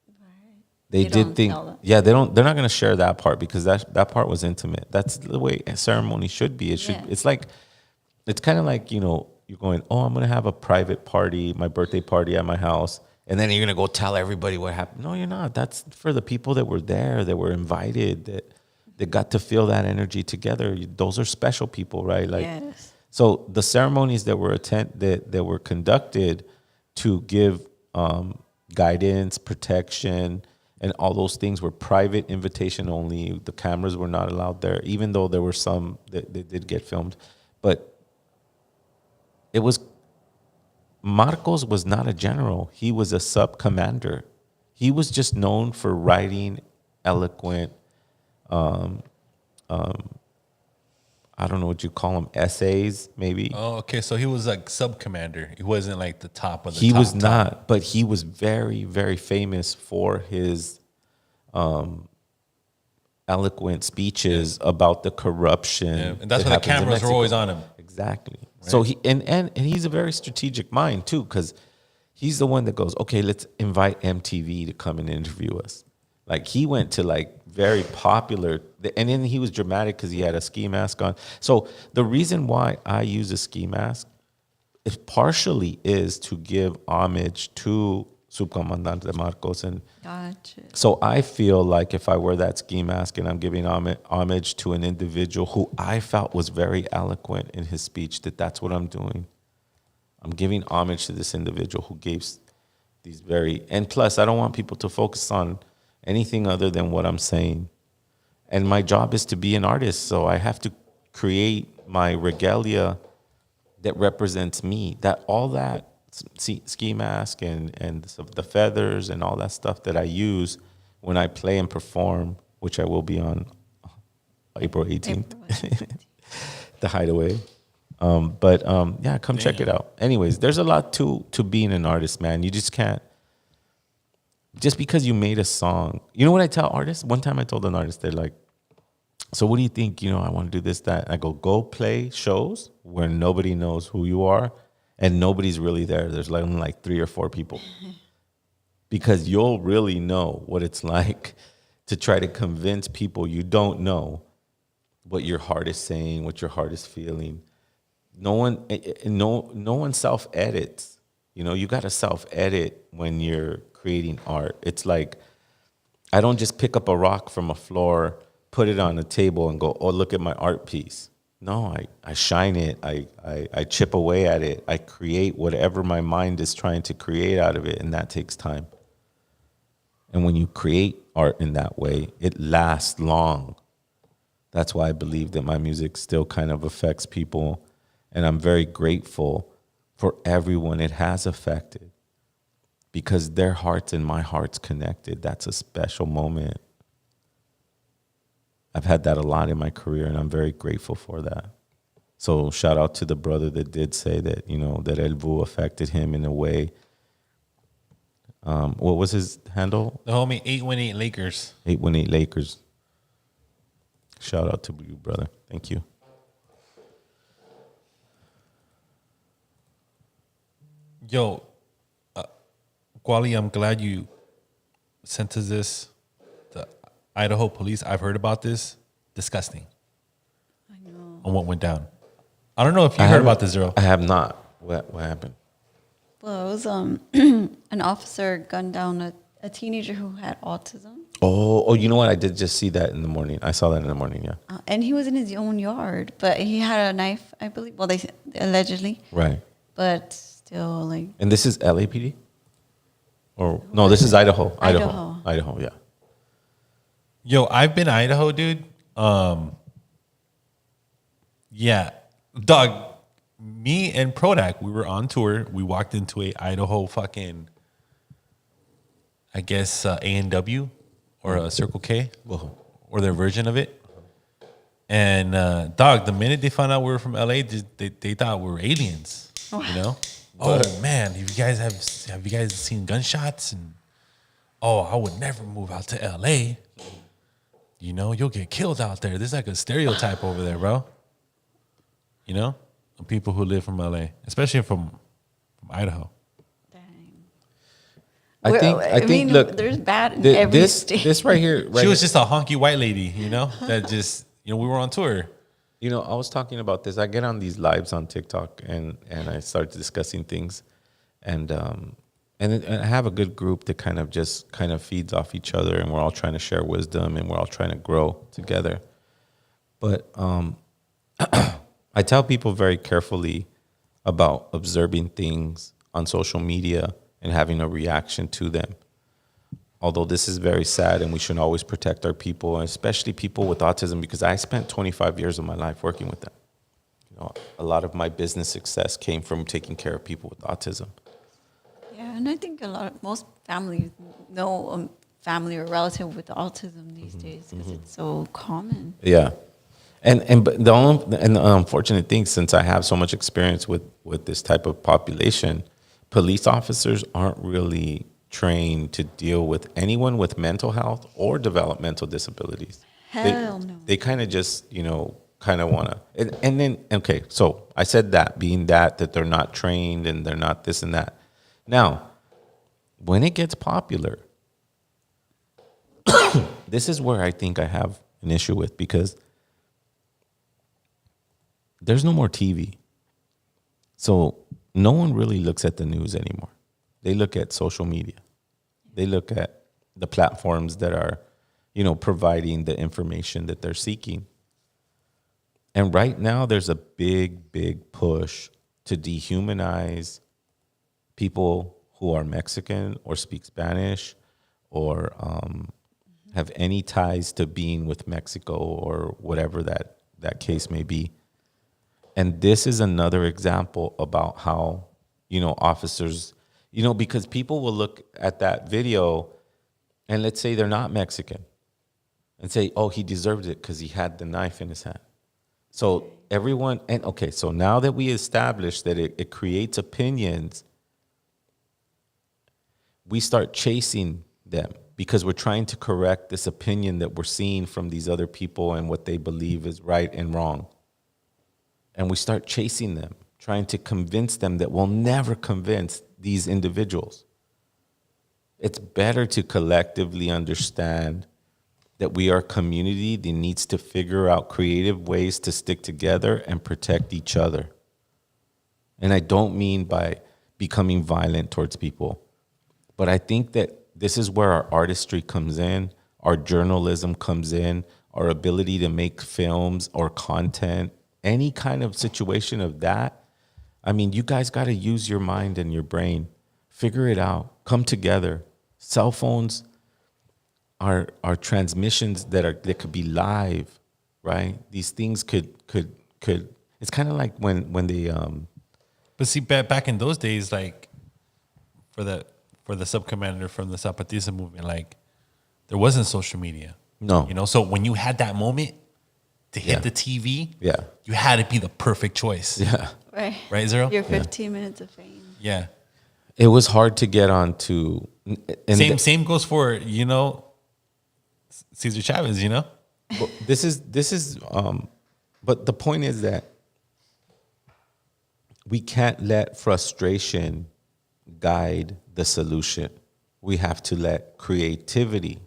They They did don't think, tell that. yeah, they're not going to share that part, because that part was intimate. That's the way a ceremony should be. Yeah. It's kind of like, you know, you're going, oh, I'm going to have a private party, my birthday party at my house. And then you're going to go tell everybody what happened. No, you're not. That's for the people that were there, that were invited, that got to feel that energy together. Those are special people, right? Like, Yes. so the ceremonies that were conducted to give guidance, protection, and all those things were private, invitation only. The cameras were not allowed there, even though there were some that did get filmed. But it was, Marcos was not a general. He was a sub-commander. He was just known for writing eloquent, I don't know what you call them, essays, maybe. Oh, okay. So he was like sub-commander. He wasn't like the top of the He top. was top. not, but he was very, very famous for his eloquent speeches about the corruption. Yeah. And that's that why the happens in cameras were Mexico. always on him. Exactly. So he and he's a very strategic mind too, because he's the one that goes, okay, let's invite MTV to come and interview us. Like, he went to like very popular, and then he was dramatic because he had a ski mask on. So the reason why I use a ski mask is partially is to give homage to Subcomandante Marcos. And Gotcha. so I feel like if I wear that ski mask and I'm giving homage to an individual who I felt was very eloquent in his speech, that's what I'm doing. I'm giving homage to this individual who gave these and plus I don't want people to focus on anything other than what I'm saying. And my job is to be an artist, so I have to create my regalia that represents me. That all that ski mask and the feathers and all that stuff that I use when I play and perform, which I will be on April 18th, the Hideaway. Yeah, come check it out. Anyways, there's a lot to being an artist, man. You just can't. Just because you made a song, you know what I tell artists? One time I told an artist, they're like, so what do you think? You know, I want to do this, that. I go play shows where nobody knows who you are and nobody's really there. There's like only like 3 or 4 people. Because you'll really know what it's like to try to convince people you don't know what your heart is saying, what your heart is feeling. No one self-edits. You know, you got to self-edit when you're creating art. It's like, I don't just pick up a rock from a floor, put it on a table and go, oh, look at my art piece. No, I shine it. I chip away at it. I create whatever my mind is trying to create out of it, and that takes time. And when you create art in that way, it lasts long. That's why I believe that my music still kind of affects people, and I'm very grateful for everyone it has affected, because their hearts and my heart's connected. That's a special moment. I've had that a lot in my career, and I'm very grateful for that. So shout out to the brother that did say that, you know, that El Vu affected him in a way. What was his handle? The homie 818 Lakers. 818 Lakers. Shout out to you, brother. Thank you. Yo, Guali, I'm glad you sent us this. The Idaho police, I've heard about this. Disgusting. I know. On what went down. I don't know if you heard about this, Zero. I have not. What happened? Well, it was an officer gunned down a teenager who had autism. Oh, you know what? I did just see that in the morning. I saw that in the morning, yeah. And he was in his own yard, but he had a knife, I believe. Well, they allegedly. Right. But still, like. And this is LAPD? Or no, this is Idaho. Idaho, yeah. Yo, I've been Idaho, dude. Yeah. Dog, me and Prodak, we were on tour. We walked into a Idaho fucking, I guess, A&W or a Circle K, or their version of it. And dog, the minute they found out we were from LA, they thought we were aliens. You know? Oh man, have you guys seen gunshots? And I would never move out to LA. You know, you'll get killed out there. There's like a stereotype over there, bro. You know, of people who live from LA, especially from Idaho. I think. Look, there's bad in every state. This right here. She was just a honky white lady, you know, that just, you know, we were on tour. You know, I was talking about this. I get on these lives on TikTok and I start discussing things, and I have a good group that kind of feeds off each other, and we're all trying to share wisdom and we're all trying to grow together. But I tell people very carefully about observing things on social media and having a reaction to them. Although this is very sad, and we should always protect our people, and especially people with autism, because I spent 25 years of my life working with them. You know, a lot of my business success came from taking care of people with autism. Yeah, and I think most families know a family or relative with autism these days because it's so common. Yeah, but the unfortunate thing, since I have so much experience with this type of population, police officers aren't really trained to deal with anyone with mental health or developmental disabilities. Hell no. They kind of just, you know, want to. And then, okay, so I said that, being that they're not trained and they're not this and that. Now, when it gets popular, this is where I think I have an issue with, because there's no more TV. So no one really looks at the news anymore. They look at social media. They look at the platforms that are, you know, providing the information that they're seeking. And right now there's a big, big push to dehumanize people who are Mexican or speak Spanish or have any ties to being with Mexico or whatever that case may be. And this is another example about how, you know, officers, you know, because people will look at that video and let's say they're not Mexican and say, oh, he deserved it because he had the knife in his hand. So everyone, and okay, so now that we established that it creates opinions, we start chasing them because we're trying to correct this opinion that we're seeing from these other people and what they believe is right and wrong. And we start chasing them, trying to convince them that we'll never convince these individuals. It's better to collectively understand that we are a community that needs to figure out creative ways to stick together and protect each other. And I don't mean by becoming violent towards people, but I think that this is where our artistry comes in, our journalism comes in, our ability to make films or content any kind of situation of that, I mean, you guys got to use your mind and your brain, figure it out, come together. Cell phones are transmissions that could be live, right? These things could. It's kind of like when they But see, back in those days, like for the sub-commander from the Zapatista movement, like there wasn't social media. No. You know, so when you had that moment to hit the TV, you had to be the perfect choice. Yeah. Right. Right, Zero? Your 15 minutes of fame. Yeah. It was hard to get onto. Same goes for, you know, Cesar Chavez, you know? This is but the point is that we can't let frustration guide the solution. We have to let creativity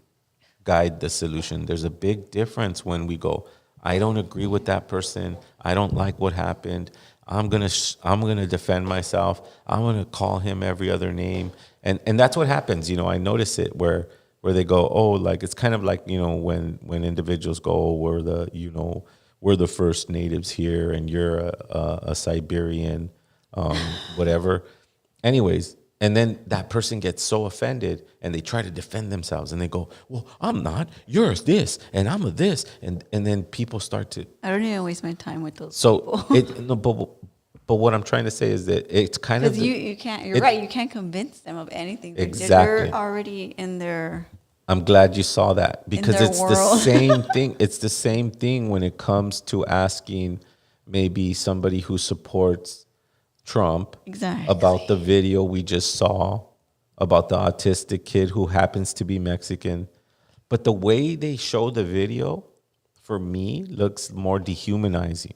guide the solution. There's a big difference when we go, I don't agree with that person. I don't like what happened. I'm gonna defend myself. I'm gonna call him every other name, and that's what happens. You know, I notice it where they go, oh, like it's kind of like, you know, when individuals go, oh, we're the first natives here, and you're a Siberian, whatever. Anyways, and then that person gets so offended, and they try to defend themselves, and they go, well, I'm not. You're this, and I'm a this, and then people start to. I don't even waste my time with those people. But what I'm trying to say is that it's kind of because you can't. You're right. You can't convince them of anything. Exactly. They're already in their. I'm glad you saw that, because it's world. the same thing. It's the same thing when it comes to asking maybe somebody who supports Trump about the video we just saw about the autistic kid who happens to be Mexican. But the way they show the video, for me, looks more dehumanizing.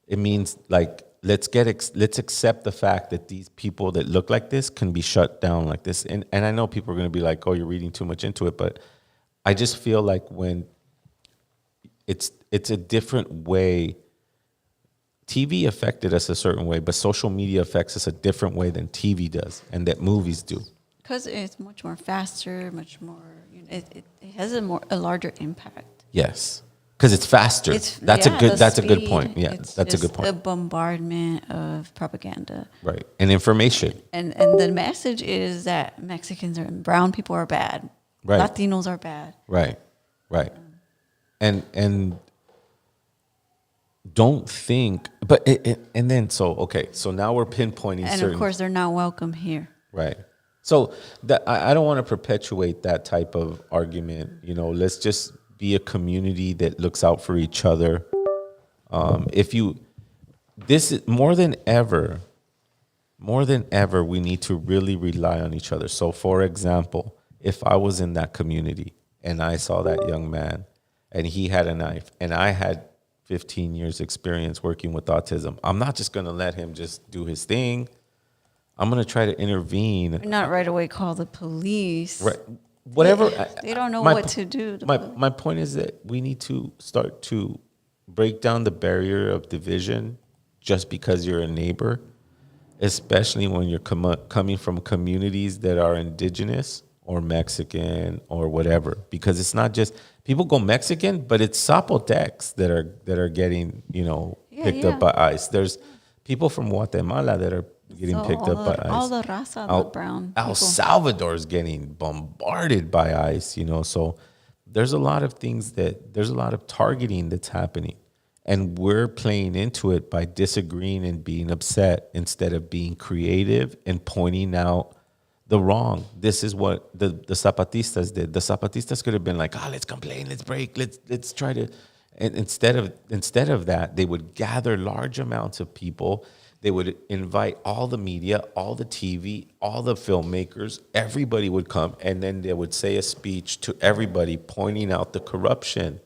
It means like, let's accept the fact that these people that look like this can be shut down like this. And I know people are going to be like, oh, you're reading too much into it. But I just feel like when it's a different way. TV affected us a certain way, but social media affects us a different way than TV does and that movies do. Because it's much more faster, much more. You know, it has a larger impact. Yes. Because it's faster. That's a good point. Yeah, that's a good point. A bombardment of propaganda. Right. And information. And the message is that Mexicans and brown people are bad. Right. Latinos are bad. Right. Right. And don't think, but and then so now we're pinpointing and certain. Of course they're not welcome here. Right. So that I don't want to perpetuate that type of argument. You know, let's just be a community that looks out for each other. This is more than ever, we need to really rely on each other. So, for example, if I was in that community and I saw that young man and he had a knife and I had 15 years experience working with autism, I'm not just going to let him just do his thing. I'm going to try to intervene. Not right away call the police. Right. Whatever. They don't know what to do. My point is that we need to start to break down the barrier of division just because you're a neighbor, especially when you're coming from communities that are indigenous or Mexican or whatever. Because it's not just people go Mexican, but it's Zapotecs that are getting picked up by ICE. There's people from Guatemala that are getting picked up by ICE. All the raza, the brown El Salvador's getting bombarded by ICE, so there's a lot of there's a lot of targeting that's happening. And we're playing into it by disagreeing and being upset instead of being creative and pointing out the wrong. This is what the Zapatistas did. The Zapatistas could have been like, let's complain, let's break, let's try to. And instead of that, they would gather large amounts of people. They would invite all the media, all the TV, all the filmmakers. Everybody would come, and then they would say a speech to everybody, pointing out the corruption.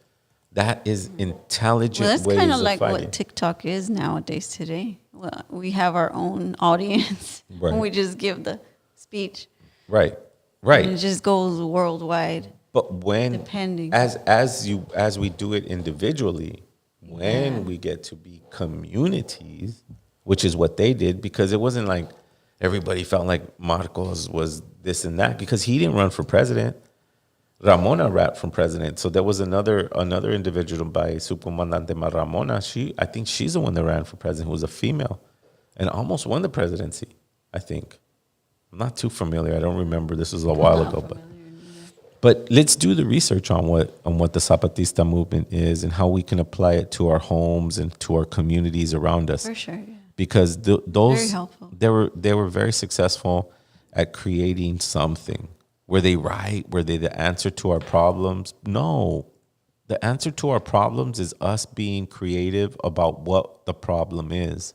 That is intelligent ways of fighting. That's kind of like what TikTok is nowadays today. Well, we have our own audience, right. And we just give the speech. Right. And it just goes worldwide. But when, depending, as we do it individually, when we get to be communities, which is what they did, because it wasn't like everybody felt like Marcos was this and that, because he didn't run for president. Ramona ran for president. So there was another individual by Subcomandante Ramona. I think she's the one that ran for president, who was a female, and almost won the presidency. I think. I'm not too familiar. I don't remember. This was a while ago, but let's do the research on what the Zapatista movement is and how we can apply it to our homes and to our communities around us. For sure, yeah. Because Very those helpful. they were very successful at creating something. Were they right? Were they the answer to our problems? No. The answer to our problems is us being creative about what the problem is.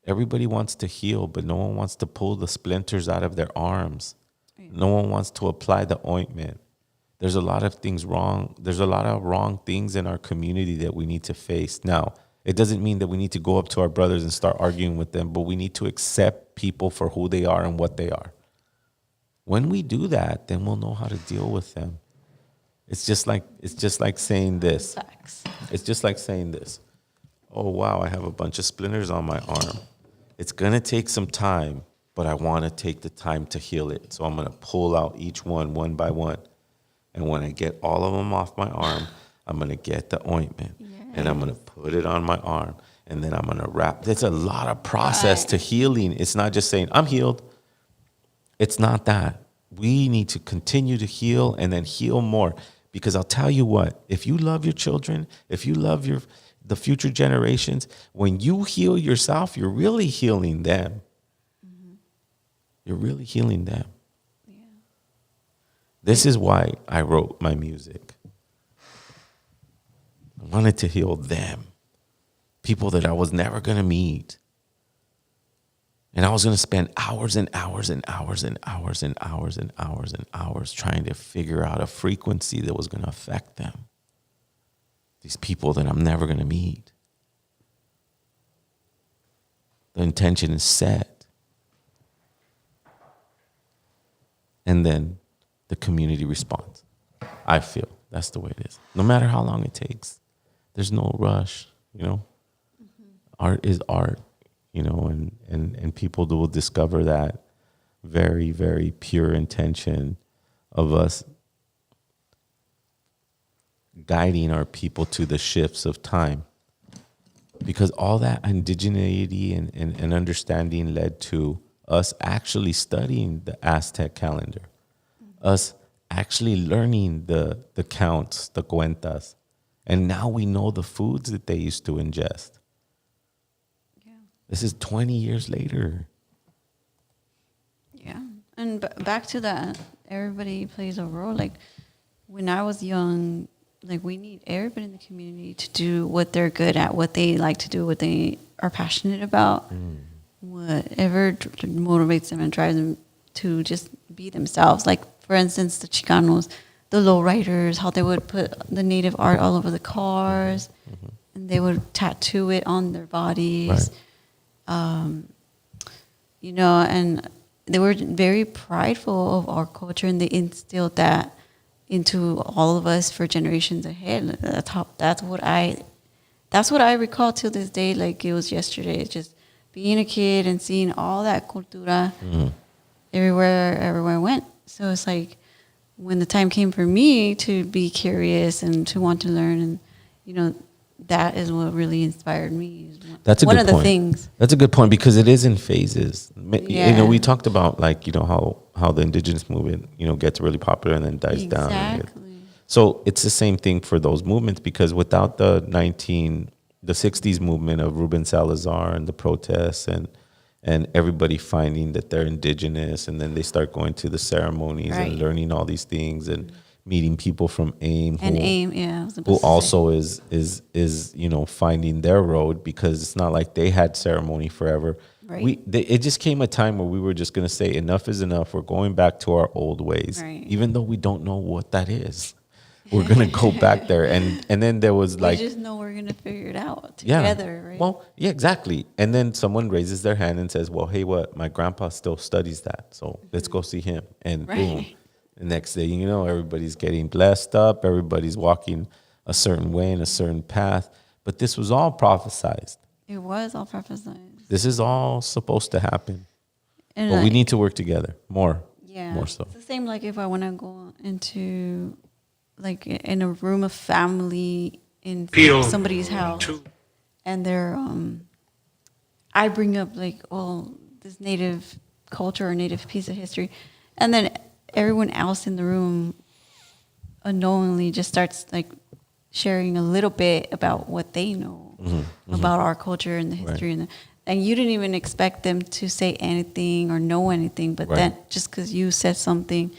Everybody wants to heal, but no one wants to pull the splinters out of their arms. No one wants to apply the ointment. There's a lot of things wrong. There's a lot of wrong things in our community that we need to face. Now, it doesn't mean that we need to go up to our brothers and start arguing with them, but we need to accept people for who they are and what they are. When we do that, then we'll know how to deal with them. It's just like saying this. Facts. It's just like saying this. Oh, wow, I have a bunch of splinters on my arm. It's going to take some time, but I want to take the time to heal it. So I'm going to pull out each one by one. And when I get all of them off my arm, I'm going to get the ointment. And I'm going to put it on my arm. And then I'm going to wrap. There's a lot of process to healing. It's not just saying, I'm healed. It's not that. We need to continue to heal and then heal more. Because I'll tell you what, if you love your children, if you love the future generations, when you heal yourself, you're really healing them. Mm-hmm. You're really healing them. Yeah. This is why I wrote my music. I wanted to heal them. People that I was never going to meet. And I was going to spend hours and hours and hours and hours and hours and hours and hours trying to figure out a frequency that was going to affect them. These people that I'm never going to meet. The intention is set. And then the community responds. I feel that's the way it is. No matter how long it takes. There's no rush, you know. Mm-hmm. Art is art. You know, and people will discover that very, very pure intention of us guiding our people to the shifts of time. Because all that indigeneity and understanding led to us actually studying the Aztec calendar, us actually learning the counts, the cuentas, and now we know the foods that they used to ingest. This is 20 years later. Yeah. And back to that, everybody plays a role. Like, when I was young, like, we need everybody in the community to do what they're good at, what they like to do, what they are passionate about, whatever motivates them and drives them to just be themselves. Like, for instance, the Chicanos, the lowriders, how they would put the native art all over the cars, and they would tattoo it on their bodies. Right. You know, and they were very prideful of our culture, and they instilled that into all of us for generations ahead. That's what I recall till this day, like it was yesterday. It's just being a kid and seeing all that cultura everywhere I went. So it's like when the time came for me to be curious and to want to learn, and you know, that is what really inspired me. That's one of the things. That's a good point, because it is in phases. Yeah. You know, we talked about, like, you know, how the indigenous movement, you know, gets really popular and then dies down. Exactly. So it's the same thing for those movements, because without the 60s movement of Ruben Salazar and the protests and everybody finding that they're indigenous, and then they start going to the ceremonies and learning all these things and meeting people from AIM, who also is you know, finding their road, because it's not like they had ceremony forever. Right. It just came a time where we were just going to say enough is enough. We're going back to our old ways, even though we don't know what that is. We're going to go back there, and then there was like, we just know we're going to figure it out together, right? Well, yeah, exactly. And then someone raises their hand and says, "Well, hey, what? My grandpa still studies that, so let's go see him." And boom. The next day, you know, everybody's getting blessed up. Everybody's walking a certain way in a certain path. But this was all prophesized. It was all prophesized. This is all supposed to happen. But we need to work together more. Yeah. more so. It's the same like if I want to go into like in a room of family in somebody's house and they're I bring up like, oh, this native culture or native piece of history, and then everyone else in the room unknowingly just starts like sharing a little bit about what they know about our culture and the history and you didn't even expect them to say anything or know anything, but then just because you said something,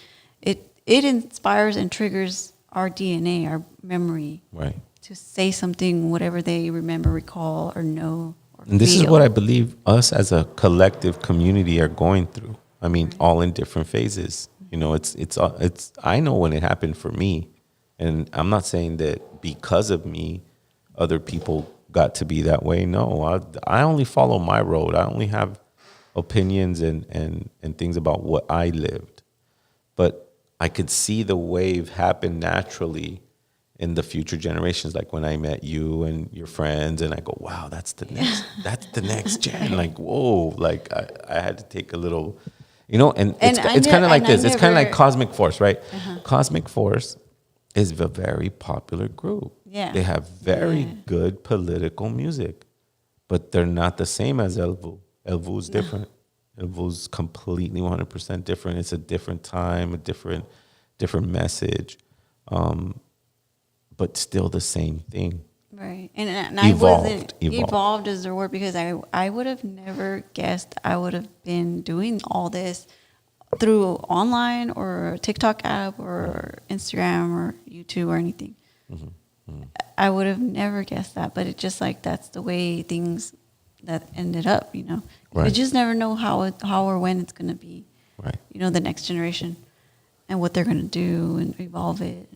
it inspires and triggers our DNA, our memory, to say something, whatever they remember, recall, or know. Or And this is feel. what I believe us as a collective community are going through. I mean, all in different phases. You know, it's. I know when it happened for me, and I'm not saying that because of me, other people got to be that way. No, I only follow my road. I only have opinions and things about what I lived, but I could see the wave happen naturally in the future generations. Like when I met you and your friends, and I go, wow, that's the next gen. Like, whoa, like I had to take a little, you know, and it's kind of like this. It's kind of like Cosmic Force, right? Cosmic Force is a very popular group. Yeah. They have very good political music, but they're not the same as Elvu. Elvu is different. Elvu's completely 100% different. It's a different time, a different message, but still the same thing. Right. And Evolved, I wasn't evolved is the word, because I would have never guessed I would have been doing all this through online or TikTok app or Instagram or YouTube or anything. I would have never guessed that, but it's just like that's the way things that ended up, you know. You just never know how or when it's going to be, you know, the next generation and what they're going to do and evolve it.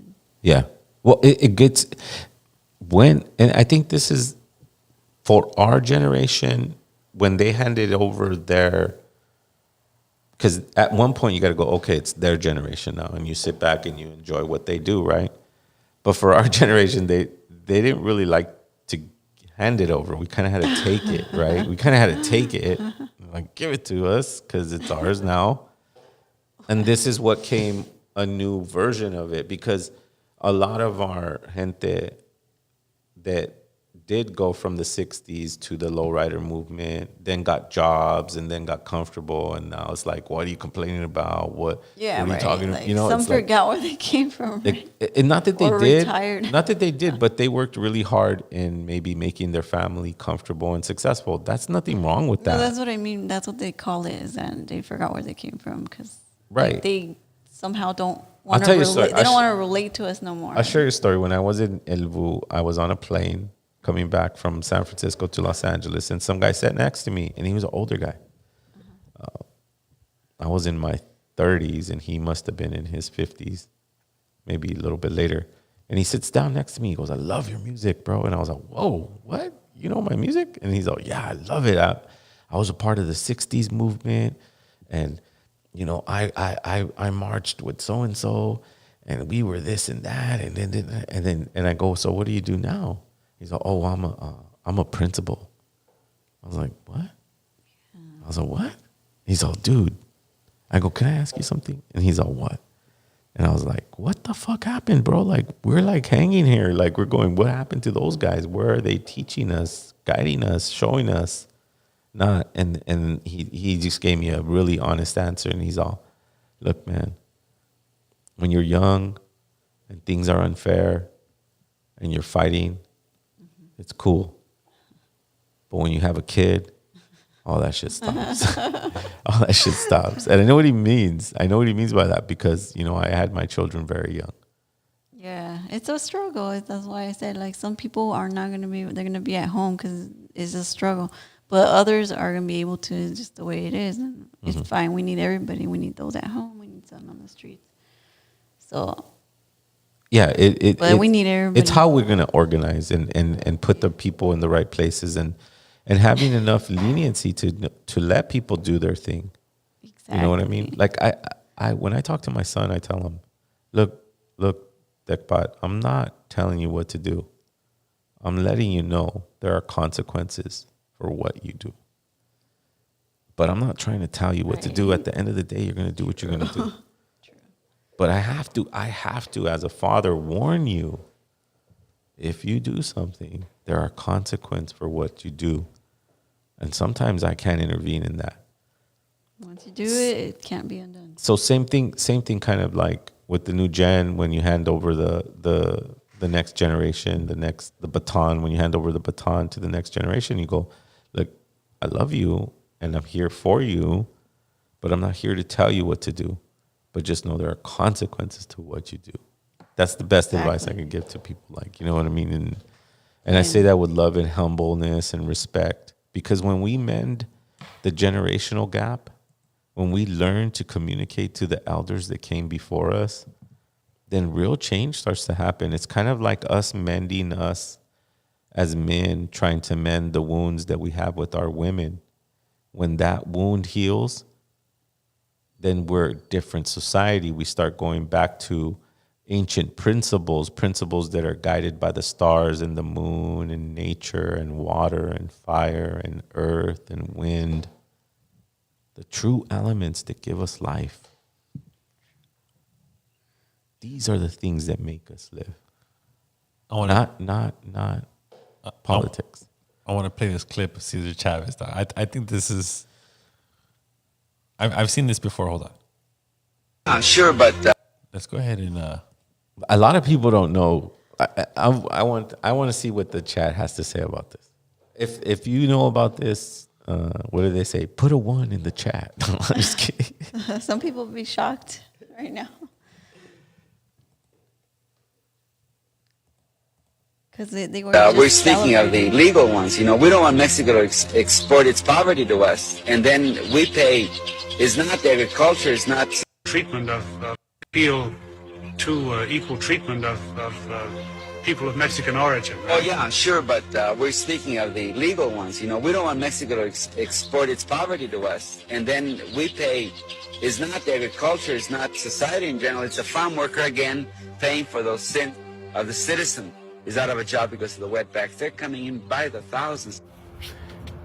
Yeah. Well, it gets and I think this is for our generation, when they handed over because at one point you got to go, okay, it's their generation now, and you sit back and you enjoy what they do, right? But for our generation, they didn't really like to hand it over. We kind of had to take it, right? We kind of had to take it, like give it to us because it's ours now. And this is what came a new version of it, because a lot of our gente that did go from the 60s to the lowrider movement, then got jobs and then got comfortable, and now it's like, what are you complaining about? What are you talking about? Like, you know, some it's like, forgot where they came from. Right? and not that they Or did, retired. not that they did, but they worked really hard in maybe making their family comfortable and successful. That's nothing wrong with that. No, that's what I mean. That's what they call it, is that they forgot where they came from, because they somehow don't want to relate. They don't want to relate to us no more. I'll share you a story. When I was in Elvu, I was on a plane coming back from San Francisco to Los Angeles, and some guy sat next to me, and he was an older guy. I was in my 30s, and he must have been in his 50s, maybe a little bit later. And he sits down next to me. He goes, I love your music, bro. And I was like, whoa, what? You know my music? And he's like, yeah, I love it. I was a part of the 60s movement, and you know, I marched with so-and-so, and we were this and that. And I go, so what do you do now? He's like, oh, I'm a principal. I was like, what? I was like, what? He's all, dude. I go, can I ask you something? And he's all, what? And I was like, what the fuck happened, bro? Like, we're like hanging here. Like, we're going, what happened to those guys? Where are they teaching us, guiding us, showing us? Not. And he just gave me a really honest answer. And he's all, look, man, when you're young and things are unfair and you're fighting, it's cool. But when you have a kid, all that shit stops. All that shit stops. And I know what he means. I know what he means by that, because, you know, I had my children very young. Yeah, it's a struggle. That's why I said, like, some people are not going to be, they're going to be at home because it's a struggle. But others are going to be able to, just the way it is. And it's fine. We need everybody. We need those at home. We need some on the streets. So... yeah, but we need everybody. It's how we're gonna organize and put the people in the right places, and having enough leniency to let people do their thing. Exactly. You know what I mean? Like I when I talk to my son, I tell him, look, Dekpat, I'm not telling you what to do. I'm letting you know there are consequences for what you do. but I'm not trying to tell you what to do. At the end of the day, you're going to do what you're going to do. But I have to, as a father, warn you. If you do something, there are consequences for what you do. And sometimes I can't intervene in that. Once you do it, it can't be undone. So same thing kind of like with the new gen, when you hand over the next generation, the baton, when you hand over the baton to the next generation, you go, look, I love you and I'm here for you, but I'm not here to tell you what to do. But just know there are consequences to what you do. That's the best advice I can give to people. Like, you know what I mean? And I say that with love and humbleness and respect, because when we mend the generational gap, when we learn to communicate to the elders that came before us, then real change starts to happen. It's kind of like us mending us as men, trying to mend the wounds that we have with our women. When that wound heals, then we're a different society. We start going back to ancient principles that are guided by the stars and the moon and nature and water and fire and earth and wind. The true elements that give us life. These are the things that make us live. Not politics. I want to play this clip of Cesar Chavez. I think this is... I've seen this before. Hold on. Sure, but... Let's go ahead and... A lot of people don't know. I want to see what the chat has to say about this. If you know about this, what do they say? Put a 1 in the chat. I'm just kidding. Some people will be shocked right now. Because they were we're speaking of the legal ones. You know, we don't want Mexico to export its poverty to us. And then we pay, it's not the agriculture, it's not... Treatment of appeal to equal treatment of people of Mexican origin. Right? Oh, yeah, sure, but we're speaking of the legal ones. You know, we don't want Mexico to export its poverty to us. And then we pay, it's not the agriculture, it's not society in general, it's the farm worker again paying for those sins of the citizen. Is out of a job because of the wetbacks. They're coming in by the thousands.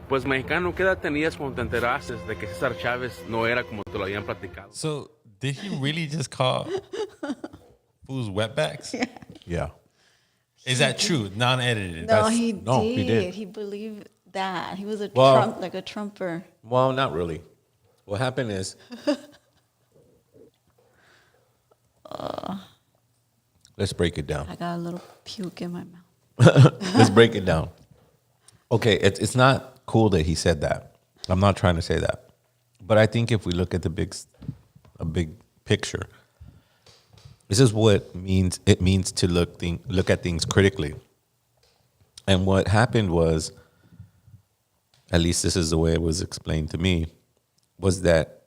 Pues mexicano, ¿qué edad tenías cuando te enteraste de que César Chávez no era como te lo habían platicado? So, did he really just call fools wetbacks? Yeah. Is that true? Non-edited? No, he did. He believed that. He was a Trumper. Well, not really. What happened is... Let's break it down. I got a little puke in my mouth. Let's break it down. Okay, it's not cool that he said that. I'm not trying to say that. But I think if we look at a big picture, this is what it means to look at things critically. And what happened was, at least this is the way it was explained to me, was that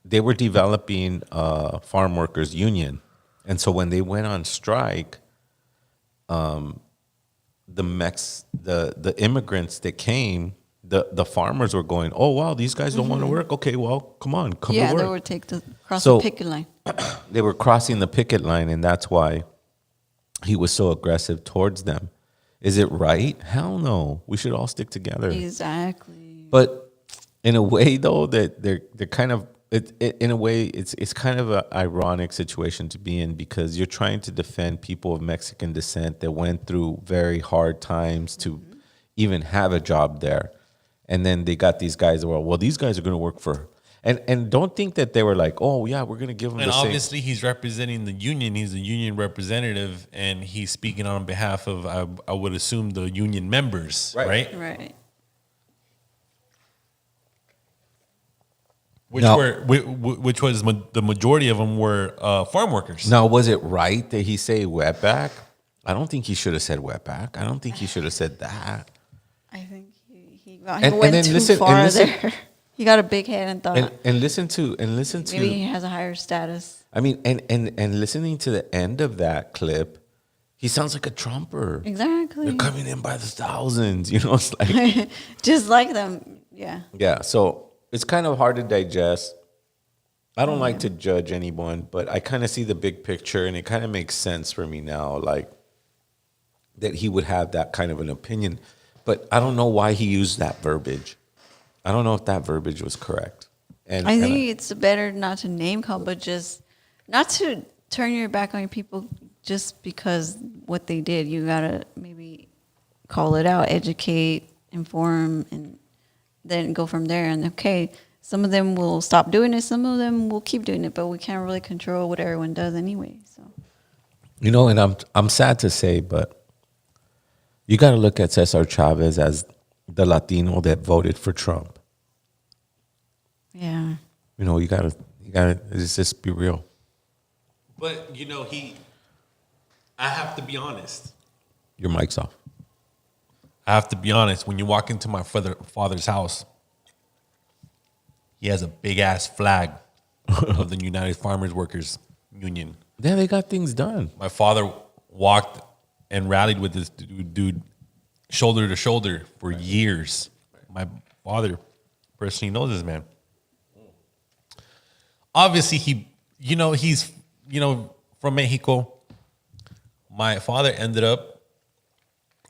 they were developing a farm workers union. And so when they went on strike, the immigrants that came, the farmers were going, oh, wow, these guys don't want to work. Okay, well, come on, come to work. Yeah, they would cross the picket line. They were crossing the picket line, and that's why he was so aggressive towards them. Is it right? Hell no. We should all stick together. Exactly. But in a way, though, that they're kind of, in a way, it's kind of an ironic situation to be in, because you're trying to defend people of Mexican descent that went through very hard times to even have a job there. And then they got these guys that were, well, these guys are going to work for, and don't think that they were like, oh, yeah, we're going to give them the same. And obviously he's representing the union. He's a union representative, and he's speaking on behalf of, I would assume, the union members, right? Right. Which was the majority of them were farm workers. Now, was it right that he say wetback? I don't think he should have said wetback. I don't think he should have said that. I think he went too far there. He got a big head and thought. And listen to maybe he has a higher status. I mean, and listening to the end of that clip, he sounds like a Trumper. Exactly. They're coming in by the thousands. You know, it's like just like them. Yeah. Yeah. So it's kind of hard to digest. I don't like to judge anyone, but I kind of see the big picture, and it kind of makes sense for me now, like that he would have that kind of an opinion. But I don't know why he used that verbiage. I don't know if that verbiage was correct. And I think it's better not to name call, but just not to turn your back on your people just because what they did. You gotta maybe call it out, educate, inform, and then go from there. And okay, some of them will stop doing it, some of them will keep doing it, but we can't really control what everyone does anyway. So, you know, and I'm sad to say, but you got to look at Cesar Chavez as the Latino that voted for Trump. yeah. You know, you gotta just be real. But you know, I have to be honest. Your mic's off. I have to be honest. When you walk into my father's house, he has a big ass flag of the United Farmers Workers Union. Yeah, they got things done. My father walked and rallied with this dude shoulder to shoulder for years. My father personally knows this man. Obviously, he's from Mexico. My father ended up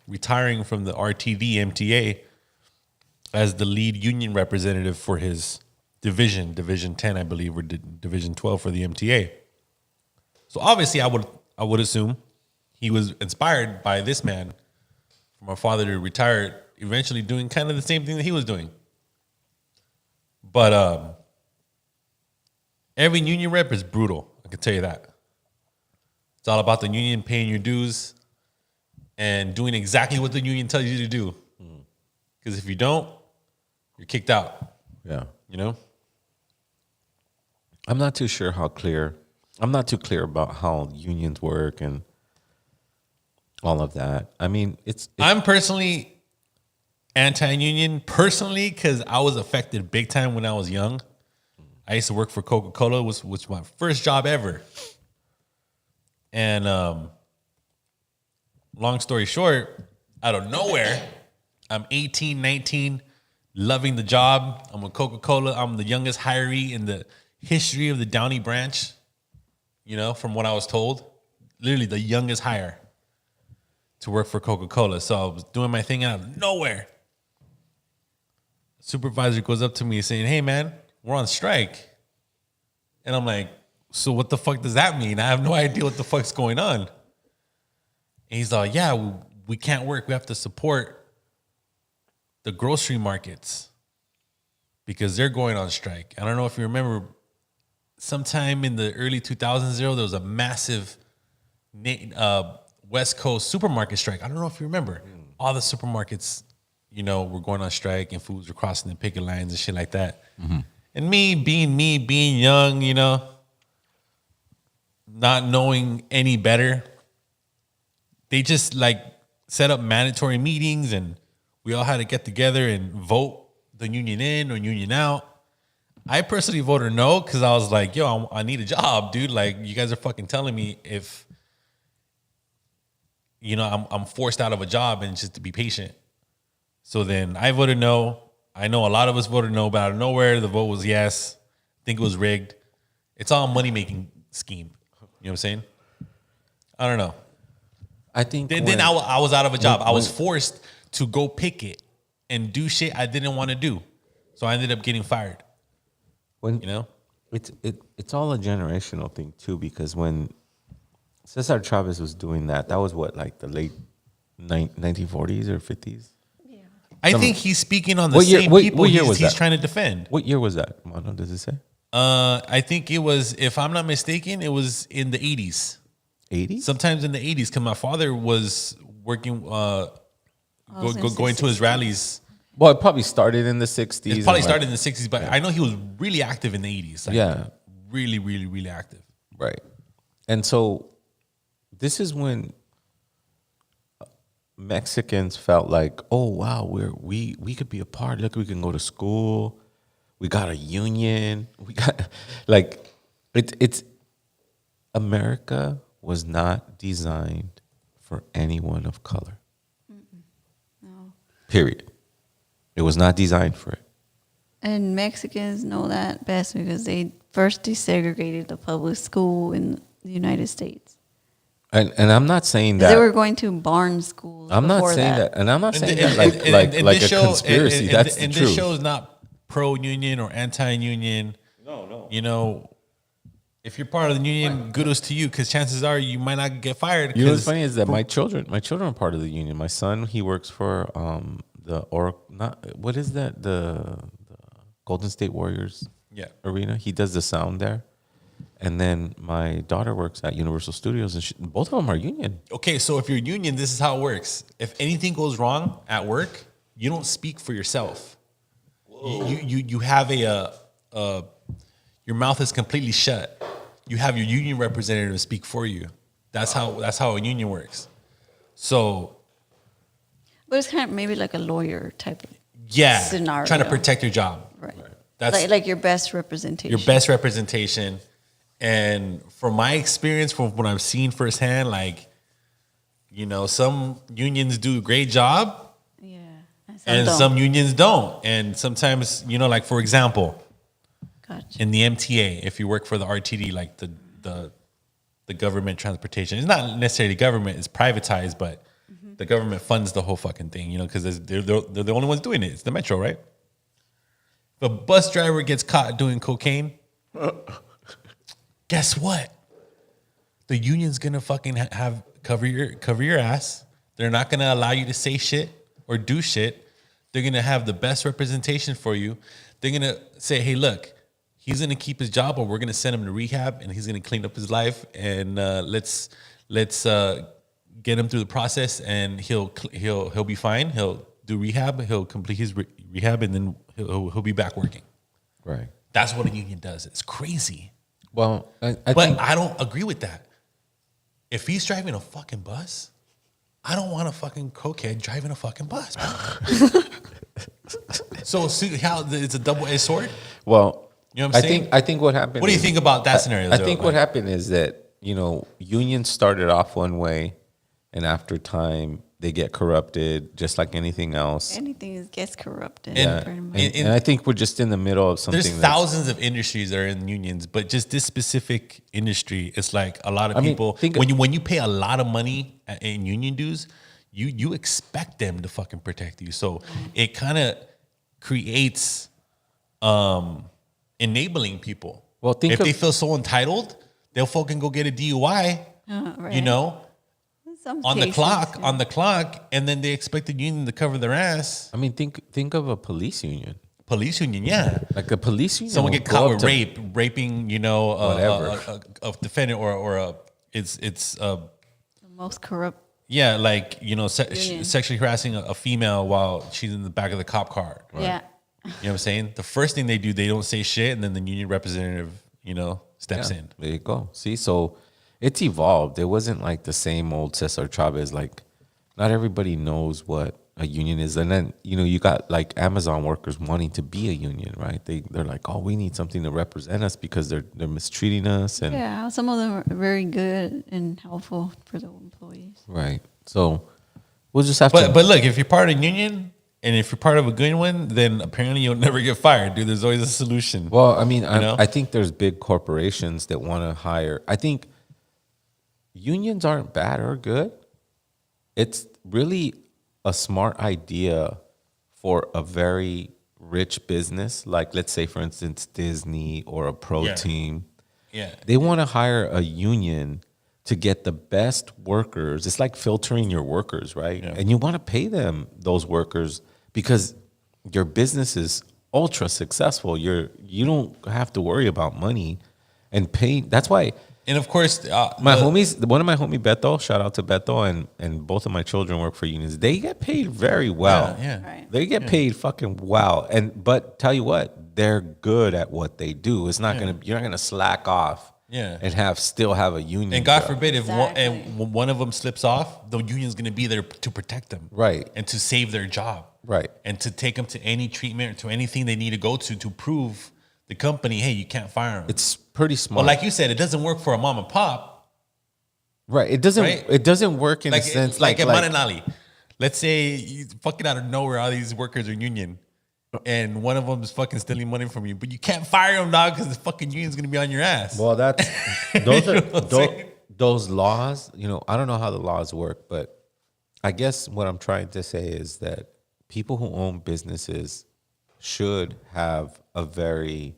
retiring from the RTD MTA as the lead union representative for his Division 10, I believe, or Division 12 for the MTA. So obviously, I would assume he was inspired by this man for my father to retire, eventually doing kind of the same thing that he was doing. But every union rep is brutal. I can tell you that. It's all about the union paying your dues and doing exactly what the union tells you to do. Because if you don't, you're kicked out. Yeah. You know? I'm not too clear about how unions work and all of that. I mean, I'm personally anti-union, personally, because I was affected big time when I was young. I used to work for Coca-Cola, which was my first job ever. And long story short, out of nowhere, I'm 18, 19, loving the job. I'm with Coca-Cola. I'm the youngest hiree in the history of the Downey branch, you know, from what I was told. Literally the youngest hire to work for Coca-Cola. So I was doing my thing out of nowhere. Supervisor goes up to me saying, "Hey, man, we're on strike." And I'm like, "So what the fuck does that mean? I have no idea what the fuck's going on." And he's like, "Yeah, we can't work. We have to support the grocery markets because they're going on strike." I don't know if you remember, sometime in the early 2000s, there was a massive West Coast supermarket strike. I don't know if you remember. All the supermarkets, you know, were going on strike and foods were crossing the picket lines and shit like that. Mm-hmm. And me being young, you know, not knowing any better, they just like set up mandatory meetings and we all had to get together and vote the union in or union out. I personally voted no because I was like, yo, I need a job, dude. Like, you guys are fucking telling me if, you know, I'm forced out of a job and just to be patient. So then I voted no. I know a lot of us voted no, but out of nowhere, the vote was yes. I think it was rigged. It's all a money-making scheme. You know what I'm saying? I don't know. I think then I was out of a job. I was forced to go picket and do shit I didn't want to do. So I ended up getting fired. When, you know? It's all a generational thing, too, because when Cesar Chavez was doing that was what, like the late 1940s or 50s? I think he's speaking on the same people he's trying to defend. What year was that, Mono, does it say? I think it was, if I'm not mistaken, it was in the 80s. 80s? Sometimes in the 80s, because my father was working, going to his rallies. Well, it probably started in the 60s. It probably started in the 60s, but I know he was really active in the 80s. Like, yeah. Really, really, really active. Right. And so this is when Mexicans felt like, oh wow, we could be a part. Look, we can go to school. We got a union. We got like it's America was not designed for anyone of color. No. Period. It was not designed for it. And Mexicans know that best because they first desegregated the public school in the United States. And I'm not saying that they were going to barn schools. I'm not saying that, and I'm not saying that like a conspiracy. That's the truth. This show is not pro-union or anti-union. No. You know, if you're part of the union, kudos to you, because chances are you might not get fired. You know what's funny is that my children are part of the union. My son, he works for the Golden State Warriors arena. He does the sound there. And then my daughter works at Universal Studios, and both of them are union. Okay, so if you're union, this is how it works. If anything goes wrong at work, you don't speak for yourself. You have your mouth is completely shut. You have your union representative speak for you. That's how a union works. So, but it's kind of maybe like a lawyer type of scenario. Trying to protect your job. Right. That's like your best representation. Your best representation. And from my experience, from what I've seen firsthand, like, you know, some unions do a great job. Yeah. And some unions don't. And sometimes, you know, like, for example, in the MTA, if you work for the RTD, like the government transportation, it's not necessarily government, it's privatized, but the government funds the whole fucking thing, you know, because they're the only ones doing it. It's the metro, right? If a bus driver gets caught doing cocaine, guess what? The union's gonna fucking cover your ass. They're not gonna allow you to say shit or do shit. They're gonna have the best representation for you. They're gonna say, hey, look, he's gonna keep his job, or we're gonna send him to rehab, and he's gonna clean up his life, and let's get him through the process, and he'll be fine. He'll do rehab. He'll complete his rehab, and then he'll be back working. Right. That's what a union does. It's crazy. Well, but I don't agree with that. If he's driving a fucking bus, I don't want a fucking cokehead driving a fucking bus. So see how it's a double-edged sword? Well, you know what I'm saying? I think what happened. What do you think about that scenario? I think what happened is that, you know, unions started off one way, and after time they get corrupted, just like anything else. Anything gets corrupted. And I think we're just in the middle of something. There's thousands of industries that are in unions, but just this specific industry, it's like a lot of people. When you pay a lot of money in union dues, you expect them to fucking protect you. So it kind of creates enabling people. Well, if they feel so entitled, they'll fucking go get a DUI. Right. You know. On the clock, and then they expect the union to cover their ass. I mean, think of a police union. Police union, yeah. Like a police union. Someone get caught with raping, you know, a defendant or it's the most corrupt. Yeah, like, you know, sexually harassing a female while she's in the back of the cop car. Right? Yeah. You know what I'm saying? The first thing they do, they don't say shit, and then the union representative, you know, steps in. There you go. See, so it's evolved. It wasn't like the same old Cesar Chavez. Like, not everybody knows what a union is. And then, you know, you got like Amazon workers wanting to be a union, right? They're like, oh, we need something to represent us because they're mistreating us. And yeah, some of them are very good and helpful for the employees. Right. So we'll just have to. But look, if you're part of a union and if you're part of a good one, then apparently you'll never get fired, dude. There's always a solution. Well, I mean, I think there's big corporations that want to hire. I think unions aren't bad or good. It's really a smart idea for a very rich business, like let's say, for instance, Disney or a pro team. Yeah. They want to hire a union to get the best workers. It's like filtering your workers, right? Yeah. And you want to pay them, those workers, because your business is ultra successful. You don't have to worry about money and paying. That's why. And of course, one of my homie Beto, shout out to Beto, and both of my children work for unions. They get paid very well. Yeah. Right. They get paid fucking well. But tell you what, they're good at what they do. It's not you're not gonna slack off. Yeah. And still have a union. And God forbid if one of them slips off, the union's gonna be there to protect them. Right. And to save their job. Right. And to take them to any treatment or to anything they need to go to prove the company, hey, you can't fire them. It's pretty smart. But like you said, it doesn't work for a mom and pop. Right. It doesn't. Right? It doesn't work in a sense like at Mananali. Let's say you fucking out of nowhere, all these workers are union, and one of them is fucking stealing money from you, but you can't fire them, dog, because the fucking union's gonna be on your ass. Well, those laws. You know, I don't know how the laws work, but I guess what I'm trying to say is that people who own businesses should have a very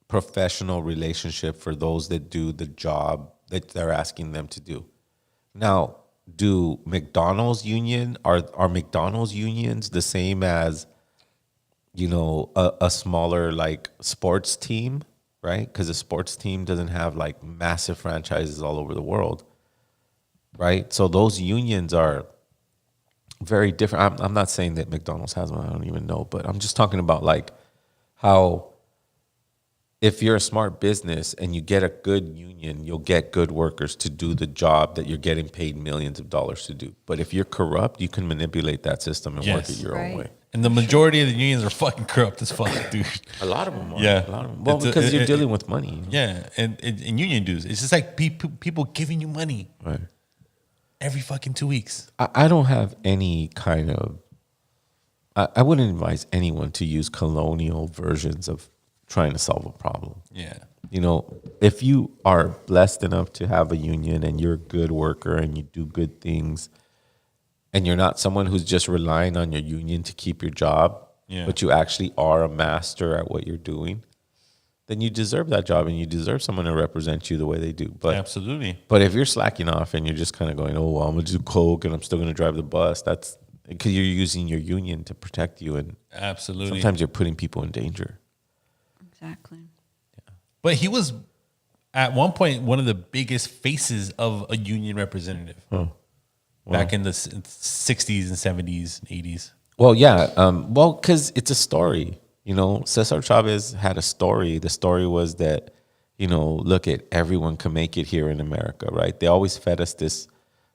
professional relationship for those that do the job that they're asking them to do. Now, do McDonald's union are McDonald's unions the same as, you know, a smaller like sports team, right? Because a sports team doesn't have like massive franchises all over the world, right? So those unions are very different. I'm not saying that McDonald's has one. I don't even know, but I'm just talking about like how if you're a smart business and you get a good union, you'll get good workers to do the job that you're getting paid millions of dollars to do. But if you're corrupt, you can manipulate that system and work it your own way. And the majority of the unions are fucking corrupt as fuck, dude. A lot of them are. Yeah. A lot of them. Well, because you're dealing with money. You know? Yeah. And union dues. It's just like people giving you money. Right. Every fucking 2 weeks. I don't have any kind of... I wouldn't advise anyone to use colonial versions of trying to solve a problem. Yeah. You know, if you are blessed enough to have a union and you're a good worker and you do good things and you're not someone who's just relying on your union to keep your job, but you actually are a master at what you're doing, then you deserve that job and you deserve someone to represent you the way they do. But absolutely. But if you're slacking off and you're just kind of going, oh, well, I'm going to do coke and I'm still going to drive the bus, that's because you're using your union to protect you. And absolutely. Sometimes you're putting people in danger. Exactly. Yeah. But he was at one point one of the biggest faces of a union representative back in the 60s and 70s and 80s. Well, yeah. Well, because it's a story. You know, Cesar Chavez had a story. The story was that, you know, look at everyone can make it here in America, right? They always fed us this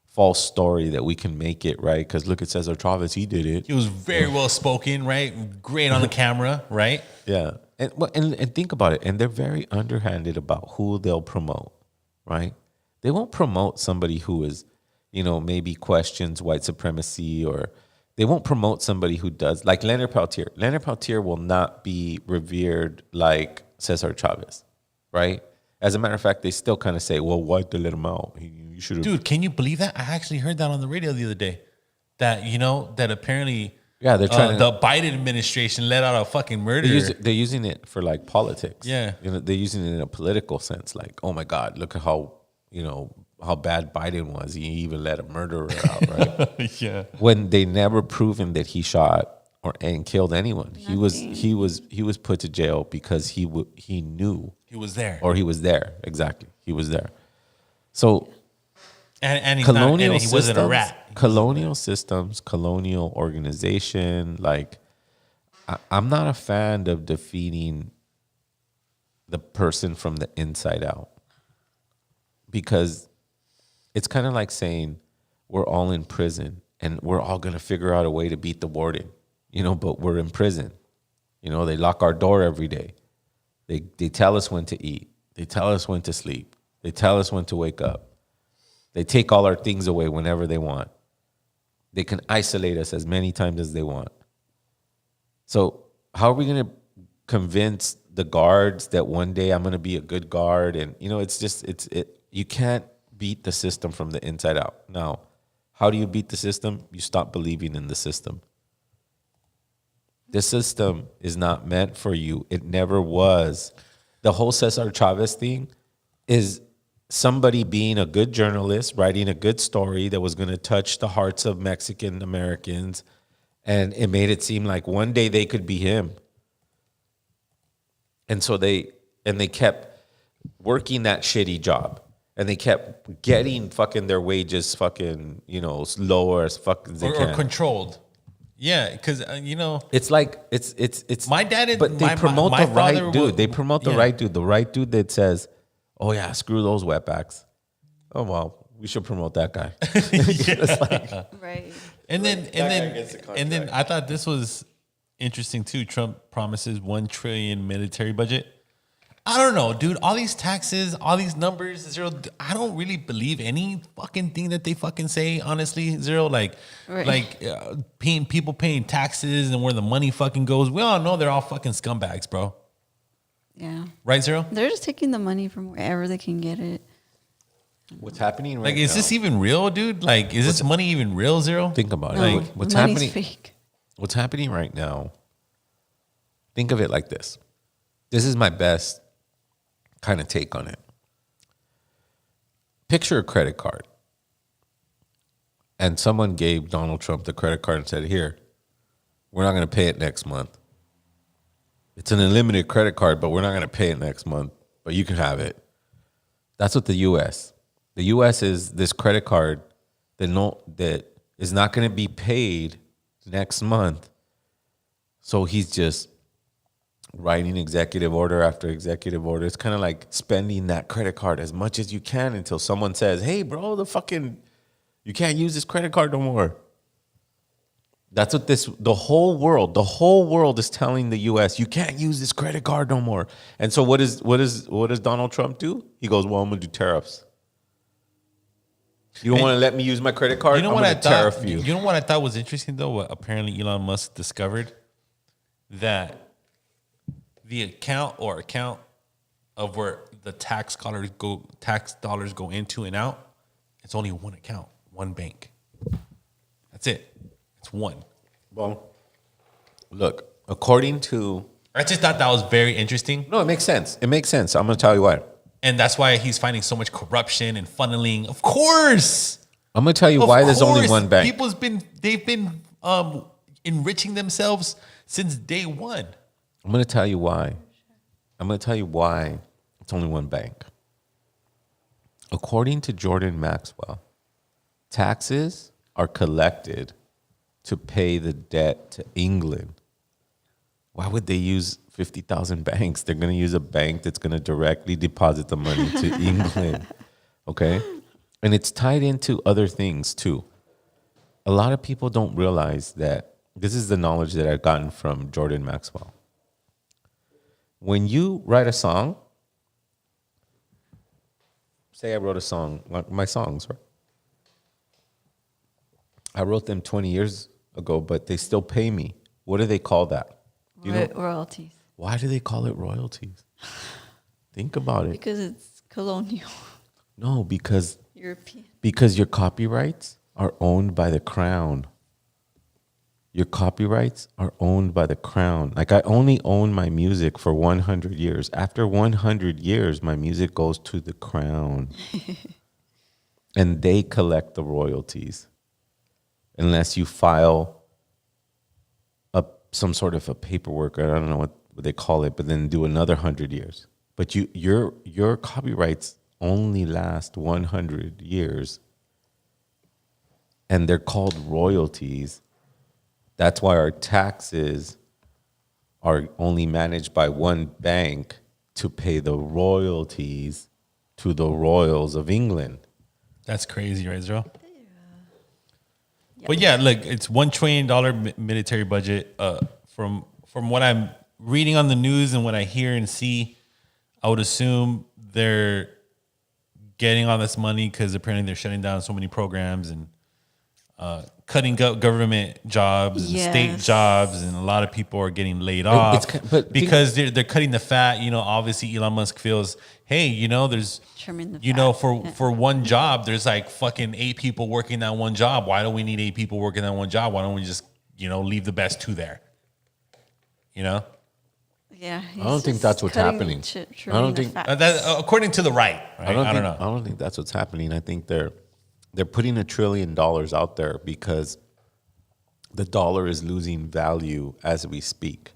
false story that we can make it, right? Because look at Cesar Chavez, he did it. He was very well spoken, right? Great on the camera, right? Yeah. And think about it. And they're very underhanded about who they'll promote, right? They won't promote somebody who is, you know, maybe questions white supremacy, or they won't promote somebody who does, like Leonard Peltier. Leonard Peltier will not be revered like Cesar Chavez, right? As a matter of fact, they still kind of say, well, why'd they let him out? You should have. Dude, can you believe that? I actually heard that on the radio the other day. That, you know, that apparently... Yeah, they're trying the Biden administration let out a fucking murder. They're using it for like politics. Yeah. You know, they're using it in a political sense. Like, oh my God, look at how, you know, how bad Biden was. He even let a murderer out, right? Yeah. When they never proven that he shot and killed anyone. He was put to jail because he knew he was there. Or he was there. Exactly. He was there. So and he wasn't a rat. Colonial systems, colonial organization, like I'm not a fan of defeating the person from the inside out, because it's kind of like saying we're all in prison and we're all going to figure out a way to beat the warden, you know, but we're in prison. You know, they lock our door every day. They tell us when to eat. They tell us when to sleep. They tell us when to wake up. They take all our things away whenever they want. They can isolate us as many times as they want. So how are we going to convince the guards that one day I'm going to be a good guard? And, you know, it's just, you can't beat the system from the inside out. Now, how do you beat the system? You stop believing in the system. The system is not meant for you. It never was. The whole Cesar Chavez thing is somebody being a good journalist, writing a good story that was going to touch the hearts of Mexican Americans, and it made it seem like one day they could be him. And so they kept working that shitty job, and they kept getting fucking their wages fucking, you know, lower as fuck as they can. Or controlled. Yeah, because you know, it's like it's my dad. But they promote the right dude. They promote the right dude. The right dude that says, "Oh yeah, screw those wetbacks." Oh well, we should promote that guy. Right. And then I thought this was interesting too. Trump promises $1 trillion military budget. I don't know, dude. All these taxes, all these numbers, Zero. I don't really believe any fucking thing that they fucking say. Honestly, Zero. Like people paying taxes and where the money fucking goes. We all know they're all fucking scumbags, bro. Yeah. Right, Zero? They're just taking the money from wherever they can get it. What's happening right now? Is this even real, dude? Like, is this money even real, Zero? Think about it. No, like, what's money's happening? fake. what's happening right now, think of it like this. This is my best kind of take on it. Picture a credit card. And someone gave Donald Trump the credit card and said, here, we're not going to pay it next month. It's an unlimited credit card, but we're not going to pay it next month, but you can have it. That's what the U.S. The U.S. is this credit card that is not going to be paid next month. So he's just writing executive order after executive order. It's kind of like spending that credit card as much as you can until someone says, hey, bro, you can't use this credit card no more. That's what the whole world is telling the U.S. You can't use this credit card no more. And so what does Donald Trump do? He goes, well, I'm going to do tariffs. You don't want to let me use my credit card? You know I'm what I going to tariff thought? you. You know what I thought was interesting though? What apparently Elon Musk discovered, that the account of where the tax dollars go into and out, it's only one account, one bank. That's it. It's one. Well, look, according to... I just thought that was very interesting. No, it makes sense. It makes sense. I'm going to tell you why. And that's why he's finding so much corruption and funneling. Of course. I'm going to tell you why there's only one bank. They've been enriching themselves since day one. I'm going to tell you why. It's only one bank. According to Jordan Maxwell, taxes are collected to pay the debt to England. Why would they use 50,000 banks? They're going to use a bank that's going to directly deposit the money to England. Okay? And it's tied into other things too. A lot of people don't realize that this is the knowledge that I've gotten from Jordan Maxwell. When you write a song, say I wrote a song, my songs, right? I wrote them 20 years ago, but they still pay me. What do they call that? Do you know? Royalties. Why do they call it royalties? Think about it. Because it's colonial. No, because European. Because your copyrights are owned by the crown. Your copyrights are owned by the crown. Like, I only own my music for 100 years. After 100 years, my music goes to the crown. And they collect the royalties. Unless you file some sort of a paperwork, or I don't know what they call it, but then do another 100 years. But your copyrights only last 100 years. And they're called royalties. That's why our taxes are only managed by one bank to pay the royalties to the royals of England. That's crazy, right, Israel? But yeah, look, it's $1 trillion military budget. From what I'm reading on the news and what I hear and see, I would assume they're getting all this money because apparently they're shutting down so many programs and cutting government jobs and state jobs, and a lot of people are getting laid off because they're cutting the fat. You know, obviously Elon Musk feels, hey, you know, there's, you know, for one job, there's like fucking 8 people working that one job. Why do we need 8 people working that one job? Why don't we just, you know, leave the best 2 there? You know? Yeah. I don't think that's what's happening. I don't think according to the right. I don't know. I don't think that's what's happening. I think they're putting $1 trillion out there because the dollar is losing value as we speak.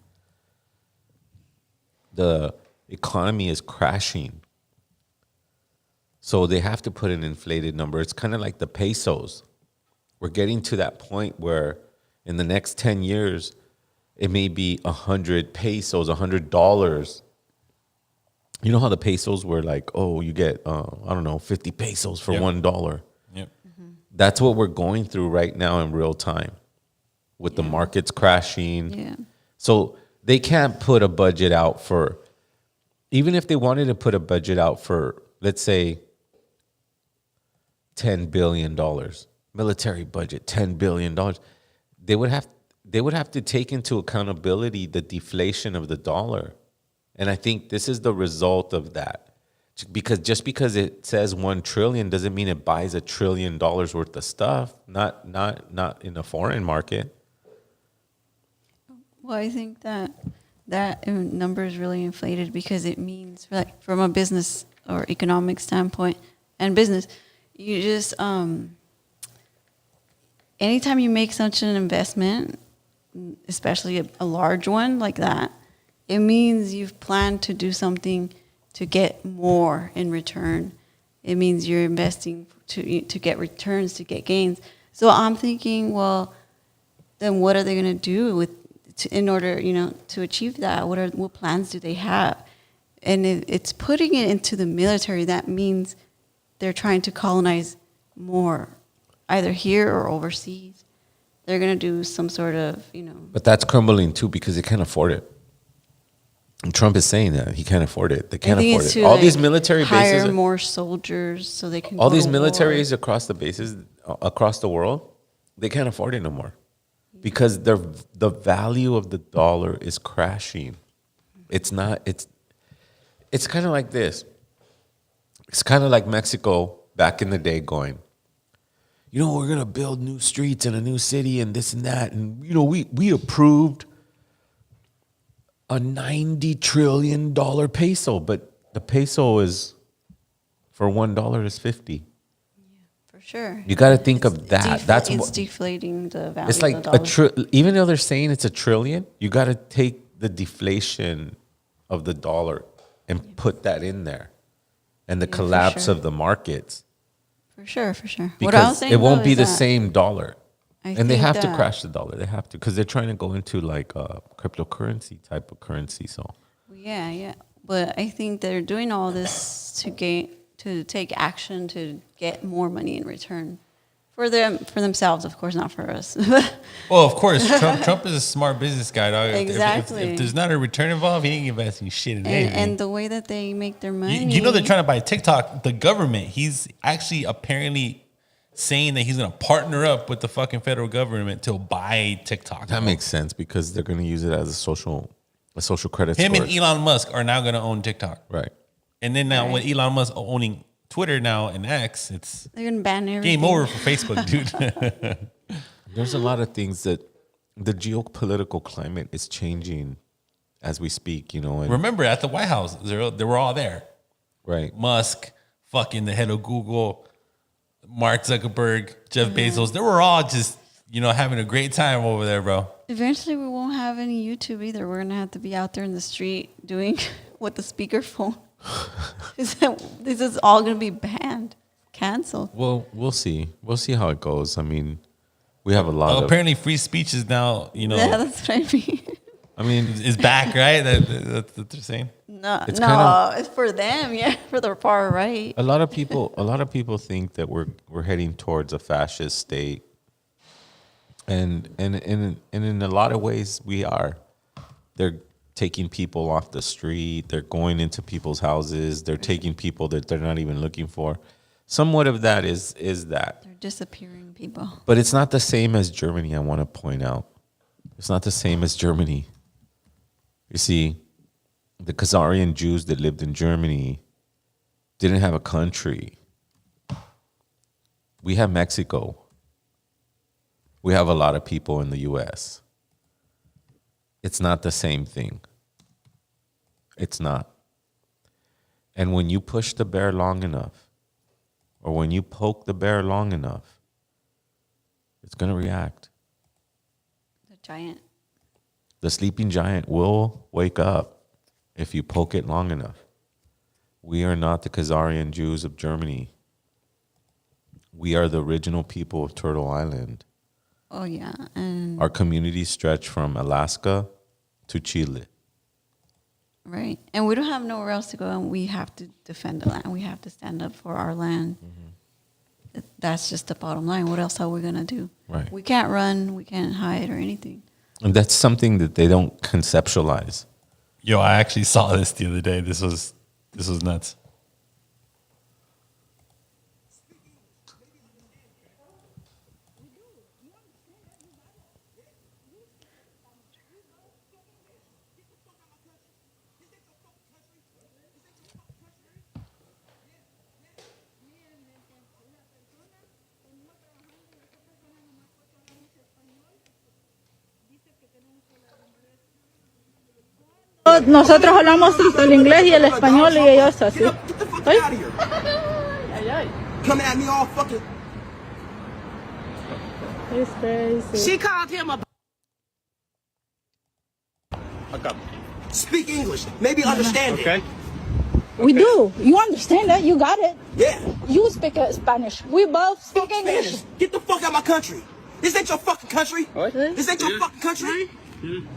The economy is crashing. So they have to put an inflated number. It's kind of like the pesos. We're getting to that point where in the next 10 years, it may be 100 pesos, $100. You know how the pesos were like, oh, you get, 50 pesos for $1. Yep. That's what we're going through right now in real time with the markets crashing. Yeah. So they can't put a budget out for, even if they wanted to put a budget out for, let's say, $10 billion, military budget, $10 billion, they would have to take into accountability the deflation of the dollar. And I think this is the result of that. Because just because it says 1 trillion doesn't mean it buys $1 trillion worth of stuff. Not in a foreign market. Well, I think that number is really inflated because it means, like, from a business or economic standpoint and business, you just anytime you make such an investment, especially a large one like that, it means you've planned to do something to get more in return. It means you're investing to get returns, to get gains. So I'm thinking, well, then what are they going to do in order, to achieve that? What plans do they have? And it's putting it into the military. That means they're trying to colonize more, either here or overseas. They're going to do some sort of, But that's crumbling too because they can't afford it. And Trump is saying that he can't afford it. They can't afford it. All these military bases, hire more soldiers so they can. All go these to militaries war. across the bases, across the world, they can't afford it no more because the value of the dollar is crashing. It's not. It's kind of like this. It's kind of like Mexico back in the day going, we're going to build new streets and a new city and this and that. And, we approved a $90 trillion peso, but the peso is, for $1 is 50. For sure. You got to think of that. It's deflating the value it's like of the dollar. even though they're saying it's a trillion, you got to take the deflation of the dollar and put that in there and the collapse of the markets. For sure. What I was Because saying, it won't though, be is the that same dollar. And they think have to that- crash the dollar. They have to because they're trying to go into like a cryptocurrency type of currency. So Yeah. But I think they're doing all this to take action to get more money in return for themselves, of course, not for us. Well, of course, Trump is a smart business guy, dog. Exactly. If there's not a return involved, he ain't investing shit in anything. And the way that they make their money. You know they're trying to buy TikTok. The government. He's actually apparently saying that he's going to partner up with the fucking federal government to buy TikTok. that makes sense because they're going to use it as a social credit Him score. and Elon Musk are now going to own TikTok. Right. And then now with Elon Musk owning Twitter now and X, it's They're going to ban everything. game over for Facebook, dude. There's a lot of things that the geopolitical climate is changing as we speak, and Remember, at the White House, they were all there. right. Musk, fucking the head of Google, Mark Zuckerberg, Jeff Bezos. They were all just, having a great time over there, bro. Eventually, we won't have any YouTube either. We're going to have to be out there in the street doing with the speakerphone. This is all going to be banned, canceled. Well, we'll see. We'll see how it goes. I mean, we have a lot of. Apparently, free speech is now, Yeah, that's what I mean. I mean, is back, right? That's what they're saying. No, It's it's for them, for the far right. a lot of people think that we're heading towards a fascist state, and in a lot of ways we are. They're taking people off the street. They're going into people's houses. They're taking people that they're not even looking for. Somewhat of that is that. They're disappearing people. But it's not the same as Germany, I want to point out. It's not the same as Germany. You see, the Khazarian Jews that lived in Germany didn't have a country. We have Mexico. We have a lot of people in the U.S. It's not the same thing. It's not. And when you push the bear long enough, or when you poke the bear long enough, it's going to react. The giant. The sleeping giant will wake up if you poke it long enough. We are not the Khazarian Jews of Germany. We are the original people of Turtle Island. Oh, yeah. And Our communities stretch from Alaska to Chile. right. And we don't have nowhere else to go, and we have to defend the land. We have to stand up for our land. That's just the bottom line. What else are we going to do? Right. We can't run. We can't hide or anything. And that's something that they don't conceptualize. Yo, I actually saw this the other day. This was nuts. Cuando nosotros hablamos el inglés y el español y ellos así. ¿Oye? Coming at me all fucking. It's crazy. She called him a. Speak English. Maybe understand it. We do. You understand that? You got it. Yeah. You speak Spanish. We both speak English. Spanish. Get the fuck out of my country. This ain't your fucking country. This ain't your fucking country.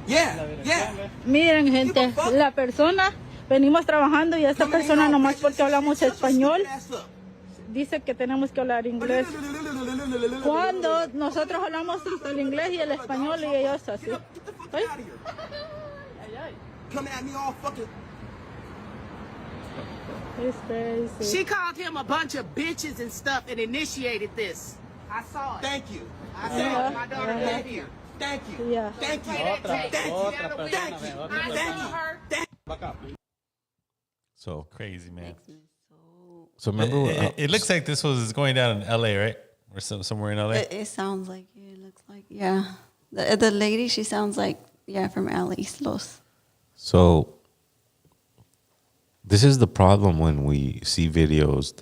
Yeah, yeah. Miren, gente, la persona, venimos trabajando y esta persona nomás porque hablamos español, dice que tenemos que hablar inglés. Cuando nosotros hablamos el inglés y el español y ellos así. ¿Oye? Coming at me all fucking. It's crazy. She called him a bunch of bitches and stuff and initiated this. I saw it. Thank you. I saw my daughter live here. Thank you. Yeah. Thank you. Thank you. So Crazy, man. So remember, It looks like this was going down in LA, right? Or somewhere in LA. It sounds like it looks like, yeah. The lady, she sounds like, yeah, from LA, East Los. so this is the problem when we see videos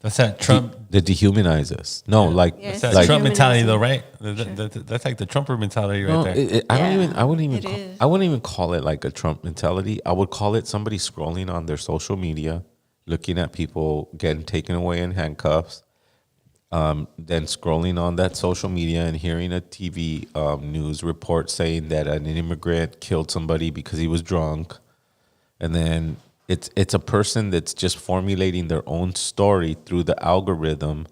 That's that Trump. that dehumanize us. No, like Yeah, That's that like Trump mentality, though, right? Sure. That's like the Trumper mentality right no, there. I wouldn't it even is. I wouldn't even call it like a Trump mentality. I would call it somebody scrolling on their social media, looking at people getting taken away in handcuffs, then scrolling on that social media and hearing a TV news report saying that an immigrant killed somebody because he was drunk, and then it's a person that's just formulating their own story through the algorithm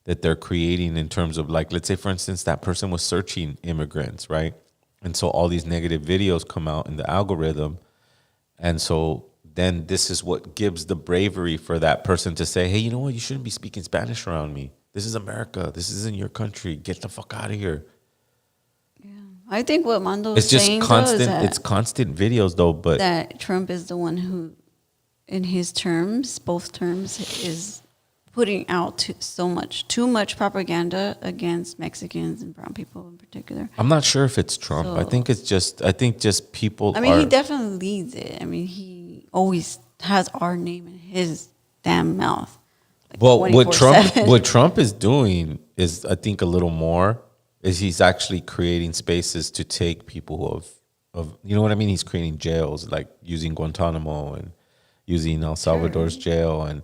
that they're creating in terms of, like, let's say, for instance, that person was searching immigrants, right? And so all these negative videos come out in the algorithm. And so then this is what gives the bravery for that person to say, hey, you know what? You shouldn't be speaking Spanish around me. This is America. This isn't your country. Get the fuck out of here. I think what Mando's It's just saying constant. though, is that, It's constant videos though, but that Trump is the one who, in his terms, both terms, is putting out too much propaganda against Mexicans and brown people in particular. I'm not sure if it's Trump. I think it's just, people I mean, are, he definitely leads it. I mean, he always has our name in his damn mouth. Like well, what 24/7. Trump is doing is, I think, a little more, is he's actually creating spaces to take people who of you know what I mean? He's creating jails, like using Guantanamo and using El Salvador's jail, and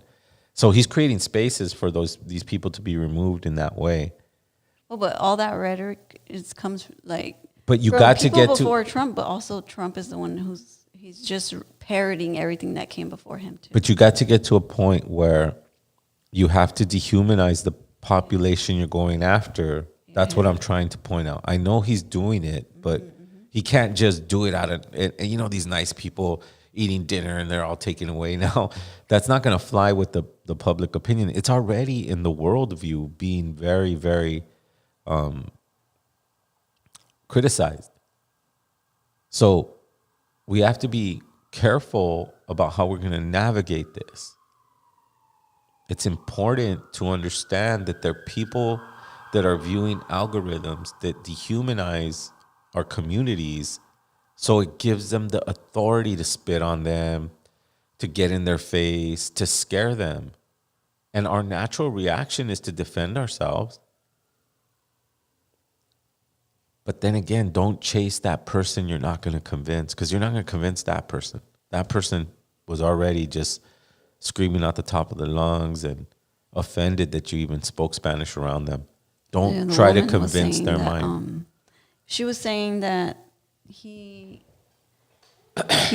so he's creating spaces for these people to be removed in that way. Well, but all that rhetoric comes like. But you from got to people get to before Trump, but also Trump is the one he's just parroting everything that came before him too. But you got to get to a point where you have to dehumanize the population you're going after. That's what I'm trying to point out. I know he's doing it, but he can't just do it out of, and these nice people eating dinner and they're all taken away now. That's not going to fly with the public opinion. It's already in the worldview being very, very criticized. So we have to be careful about how we're going to navigate this. It's important to understand that there are people that are viewing algorithms that dehumanize our communities, so it gives them the authority to spit on them, to get in their face, to scare them. And our natural reaction is to defend ourselves. But then again, don't chase that person you're not going to convince, because you're not going to convince that person. That person was already just screaming out the top of their lungs and offended that you even spoke Spanish around them. Don't try to convince their mind. She was saying that he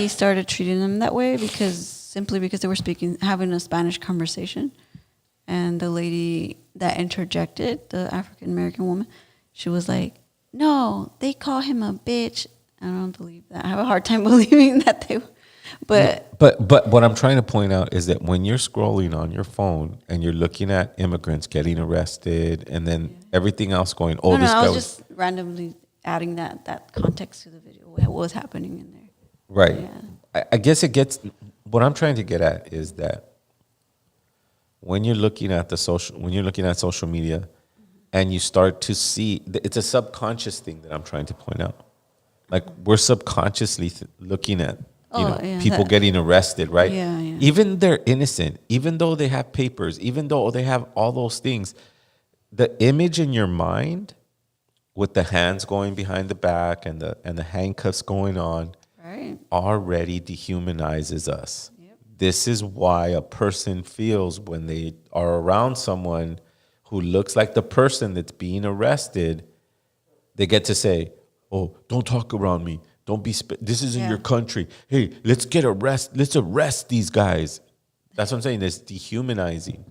started treating them that way simply because they were having a Spanish conversation, and the lady that interjected, the African American woman, she was like, "No, they call him a bitch." I don't believe that. I have a hard time believing that they. But what I'm trying to point out is that when you're scrolling on your phone and you're looking at immigrants getting arrested and then everything else going, I was just randomly adding that context to the video, what was happening in there. Right. Yeah. I guess what I'm trying to get at is that when you're looking at social media and you start to see, it's a subconscious thing that I'm trying to point out. Like we're subconsciously looking at Yeah, people getting arrested, right? Yeah, yeah. Even they're innocent, even though they have papers, even though they have all those things, the image in your mind with the hands going behind the back and the handcuffs going on Right. already dehumanizes us. This is why a person feels when they are around someone who looks like the person that's being arrested, they get to say, "Oh, don't talk around me. Don't be. This isn't your country. Hey, let's arrest these guys." That's what I'm saying. It's dehumanizing.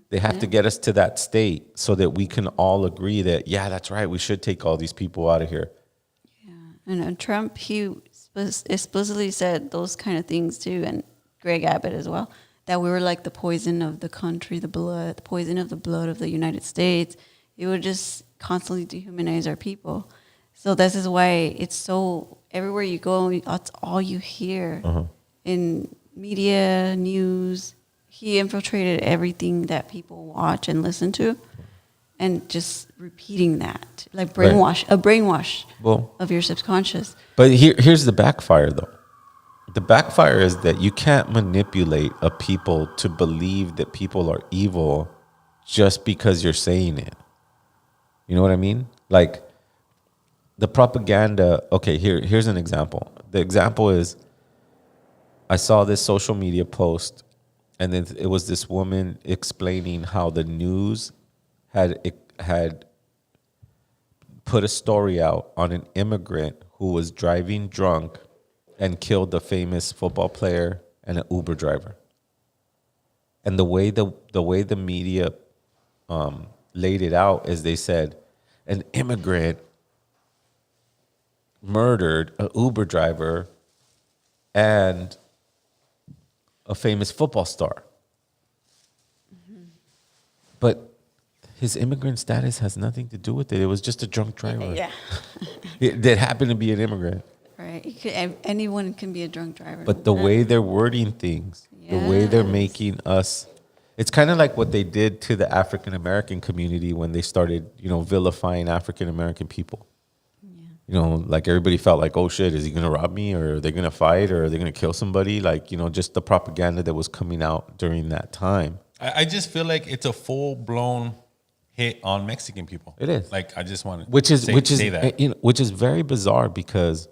They have to get us to that state so that we can all agree that, yeah, that's right. We should take all these people out of here. And Trump, he explicitly said those kind of things too, and Greg Abbott as well, that we were like the poison of the country, the poison of the blood of the United States. It would just constantly dehumanize our people. So this is why it's so, everywhere you go, that's all you hear in media, news. He infiltrated everything that people watch and listen to, and just repeating that, like brainwash, a brainwash of your subconscious. But here's the backfire, though. The backfire is that you can't manipulate a people to believe that people are evil just because you're saying it. You know what I mean? Like the propaganda. Okay, here's an example. The example is I saw this social media post, and then it was this woman explaining how the news had put a story out on an immigrant who was driving drunk and killed a famous football player and an Uber driver. And the way the media laid it out is they said an immigrant murdered an Uber driver and a famous football star. But his immigrant status has nothing to do with it. It was just a drunk driver. Yeah. That happened to be an immigrant. Right. Anyone can be a drunk driver. But the way they're wording things, the way they're making us, it's kind of like what they did to the African American community when they started, vilifying African American people. Like everybody felt like, oh shit, is he going to rob me, or are they going to fight, or are they going to kill somebody? Like, just the propaganda that was coming out during that time. I just feel like it's a full blown hit on Mexican people. It is. Like I just want to say that. Which is very bizarre because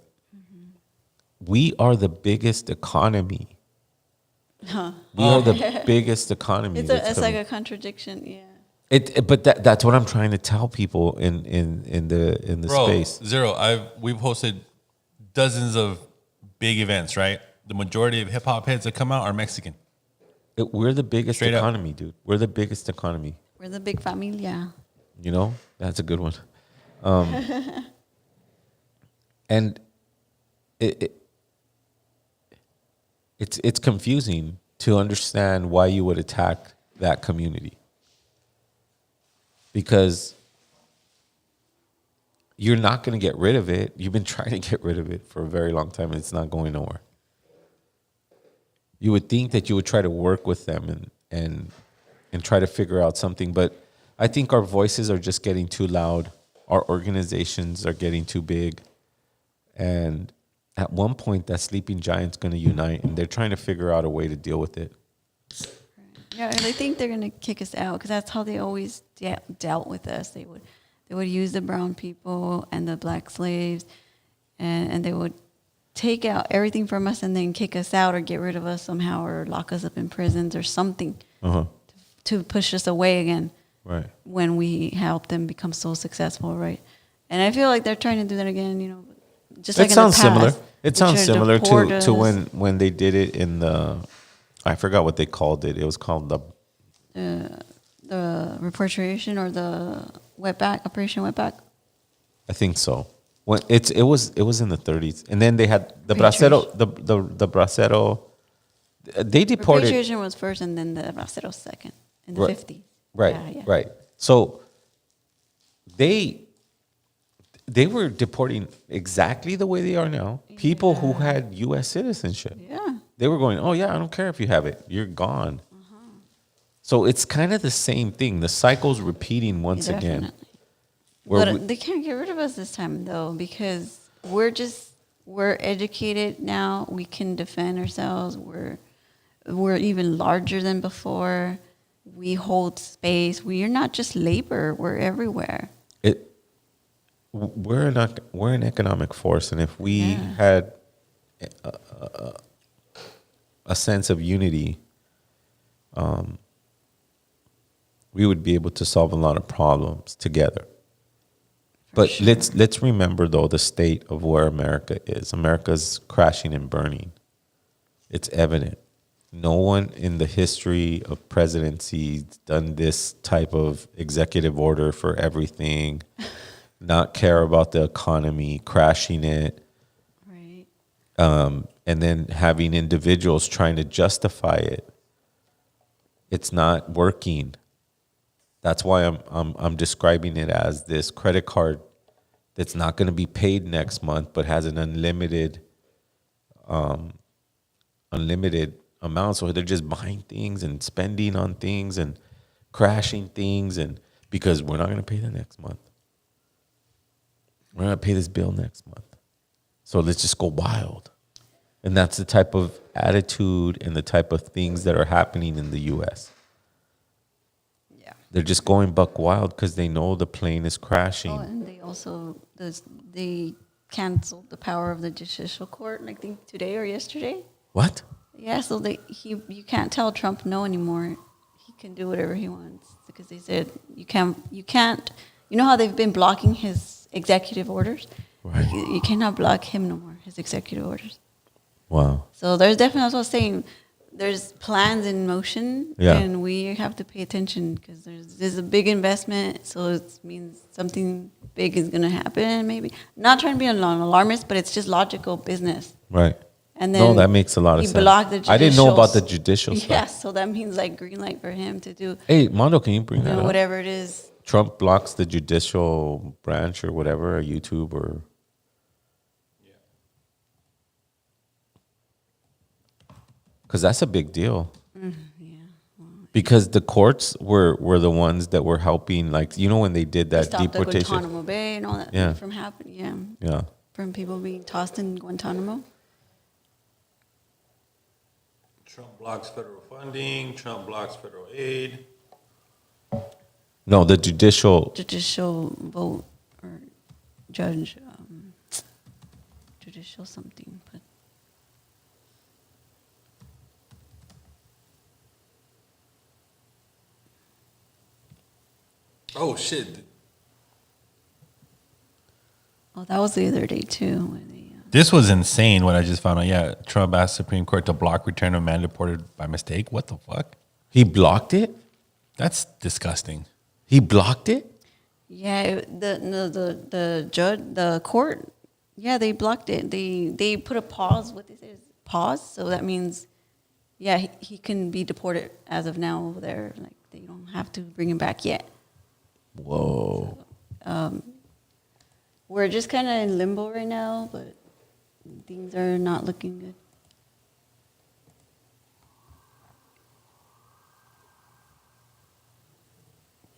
we are the biggest economy. We are the biggest economy. It's like a contradiction, yeah. But that's what I'm trying to tell people in the space. Zero. We've hosted dozens of big events, right? The majority of hip hop heads that come out are Mexican. We're the biggest Straight economy, up. dude. We're the biggest economy. We're the big familia. That's a good one. And it's confusing to understand why you would attack that community. Because you're not going to get rid of it. You've been trying to get rid of it for a very long time, and it's not going nowhere. You would think that you would try to work with them and try to figure out something, but I think our voices are just getting too loud. Our organizations are getting too big, and at one point, that sleeping giant's going to unite, and they're trying to figure out a way to deal with it. Yeah, and they think they're going to kick us out because that's how they always dealt with us. They would use the brown people and the black slaves, and they would take out everything from us and then kick us out or get rid of us somehow or lock us up in prisons or something to push us away again. Right. When we help them become so successful, right? And I feel like they're trying to do that again. Just like in the past. Similar. It sounds similar to when they did it in the. I forgot what they called it. It was called the repatriation or the Operation Wetback. I think so. When it was in the 30s, and then they had the bracero. The bracero. They deported. Repatriation was first, and then the bracero second in the 50s. Right. Yeah. Right. So they were deporting exactly the way they are now. People who had U.S. citizenship. Yeah. They were going, oh, yeah, I don't care if you have it. You're gone. So it's kind of the same thing. The cycle's repeating once again. But they can't get rid of us this time, though, because we're educated now. We can defend ourselves. We're even larger than before. We hold space. We are not just labor. We're everywhere. We're an economic force, and if we had a sense of unity, we would be able to solve a lot of problems together. But let's remember though the state of where America is. America's crashing and burning. It's evident. No one in the history of presidency done this type of executive order for everything, not care about the economy, crashing it. Right. And then having individuals trying to justify it. It's not working. That's why I'm describing it as this credit card that's not going to be paid next month, but has an unlimited amount. So they're just buying things and spending on things and crashing things, and because we're not going to pay the next month. We're going to pay this bill next month. So let's just go wild. And that's the type of attitude and the type of things that are happening in the U.S. Yeah. They're just going buck wild because they know the plane is crashing. Oh, and they also, they canceled the power of the judicial court, I think today or yesterday. What? Yeah, so you can't tell Trump no anymore. He can do whatever he wants because they said you can't. You know how they've been blocking his executive orders? Right. You cannot block him no more, his executive orders. Wow. So there's definitely, as I was saying, there's plans in motion, and we have to pay attention because there's a big investment, so it means something big is going to happen. Maybe not trying to be an alarmist, but it's just logical business. Right. And then no, that makes a lot of sense. The I didn't know about the judicial stuff. Yeah, so that means like green light for him to do. Hey, Mondo, can you bring that up? Whatever it is. Trump blocks the judicial branch or whatever, or YouTube or. Because that's a big deal. Because the courts were the ones that were helping, like, you know, when they did that deportation. The Guantanamo Bay and all that from happening, Yeah. From people being tossed in Guantanamo. Trump blocks federal funding. Trump blocks federal aid. No, the judicial vote or judge, judicial something, but. Oh, shit. Oh, that was the other day, too. This was insane what I just found out. Yeah, Trump asked Supreme Court to block return of man deported by mistake. What the fuck? He blocked it? That's disgusting. He blocked it? Yeah, the judge, the court, they blocked it. They put a pause. What they say is pause. So that means, he can be deported as of now over there. Like, they don't have to bring him back yet. Whoa. So, we're just kind of in limbo right now, but things are not looking good.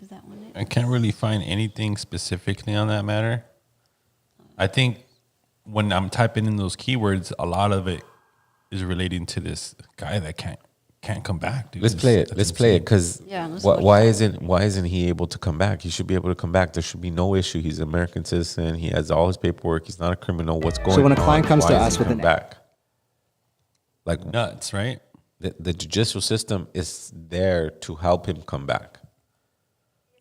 Is that one it? I can't really find anything specifically on that matter. I think when I'm typing in those keywords, a lot of it is relating to this guy that can't come back, dude. Let's play it. Let's play it because why isn't he able to come back? He should be able to come back. There should be no issue. He's an American citizen. He has all his paperwork. He's not a criminal. What's going on? So when a client comes to us with an back, like nuts, right? The judicial system is there to help him come back.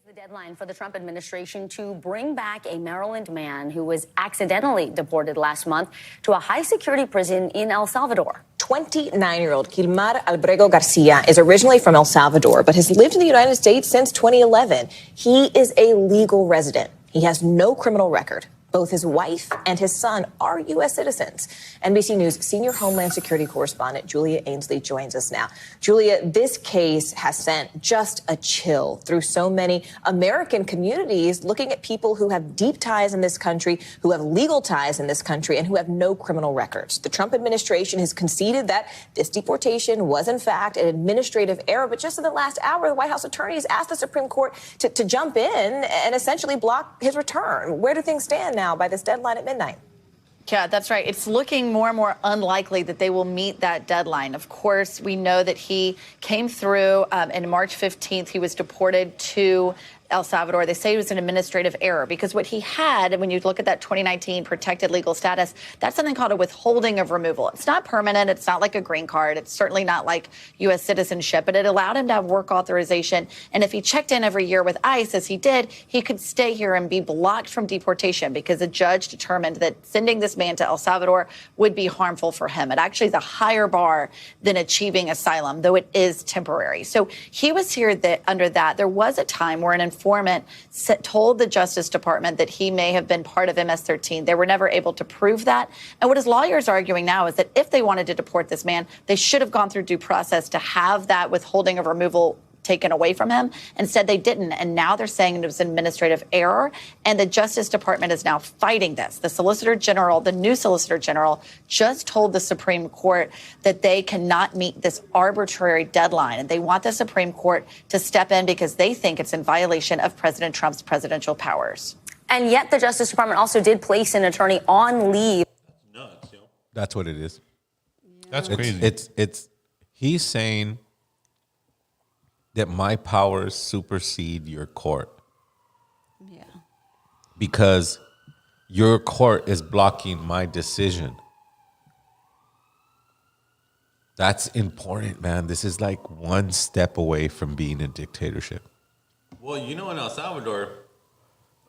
The deadline for the Trump administration to bring back a Maryland man who was accidentally deported last month to a high-security prison in El Salvador. 29-year-old Gilmar Albrego Garcia is originally from El Salvador, but has lived in the United States since 2011. He is a legal resident. He has no criminal record. Both his wife and his son are U.S. citizens. NBC News senior Homeland Security correspondent Julia Ainsley joins us now. Julia, this case has sent just a chill through so many American communities looking at people who have deep ties in this country, who have legal ties in this country, and who have no criminal records. The Trump administration has conceded that this deportation was, in fact, an administrative error. But just in the last hour, the White House attorneys asked the Supreme Court to jump in and essentially block his return. Where do things stand now by this deadline at midnight? Yeah, that's right. It's looking more and more unlikely that they will meet that deadline. Of course, we know that he came through and March 15th. He was deported to El Salvador. They say it was an administrative error because what he had, when you look at that 2019 protected legal status, that's something called a withholding of removal. It's not permanent. It's not like a green card. It's certainly not like U.S. citizenship, but it allowed him to have work authorization. And if he checked in every year with ICE, as he did, he could stay here and be blocked from deportation because a judge determined that sending this man to El Salvador would be harmful for him. It actually is a higher bar than achieving asylum, though it is temporary. So he was here under that. There was a time where an informant told the Justice Department that he may have been part of MS-13. They were never able to prove that. And what his lawyers are arguing now is that if they wanted to deport this man, they should have gone through due process to have that withholding of removal taken away from him. Instead, they didn't. And now they're saying it was an administrative error. And the Justice Department is now fighting this. The Solicitor General, the new Solicitor General, just told the Supreme Court that they cannot meet this arbitrary deadline. And they want the Supreme Court to step in because they think it's in violation of President Trump's presidential powers. And yet the Justice Department also did place an attorney on leave. That's what it is. That's crazy. It's he's saying that my powers supersede your court. Yeah. Because your court is blocking my decision. That's important, man. This is like one step away from being a dictatorship. Well, you know, in El Salvador,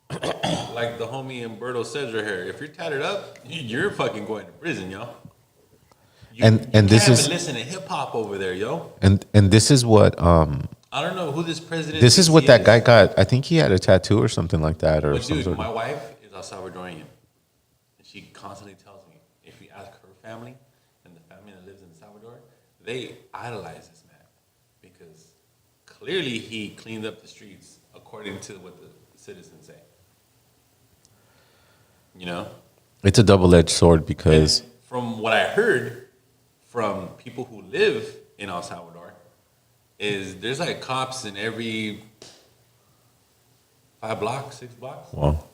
like the homie Umberto says right here, if you're tatted up, you're fucking going to prison, yo. And this can't is even listen to hip hop over there, yo. and this is what I don't know who this president. this is what that guy got. I think he had a tattoo or something like that, or But some dude, sort my of. wife is El Salvadorian, and she constantly tells me if we ask her family and the family that lives in El Salvador, they idolize this man because clearly he cleaned up the streets according to what the citizens say. You know, It's a double-edged sword because from what I heard from people who live in El Salvador, is there's like cops in every 5 blocks, 6 blocks. well,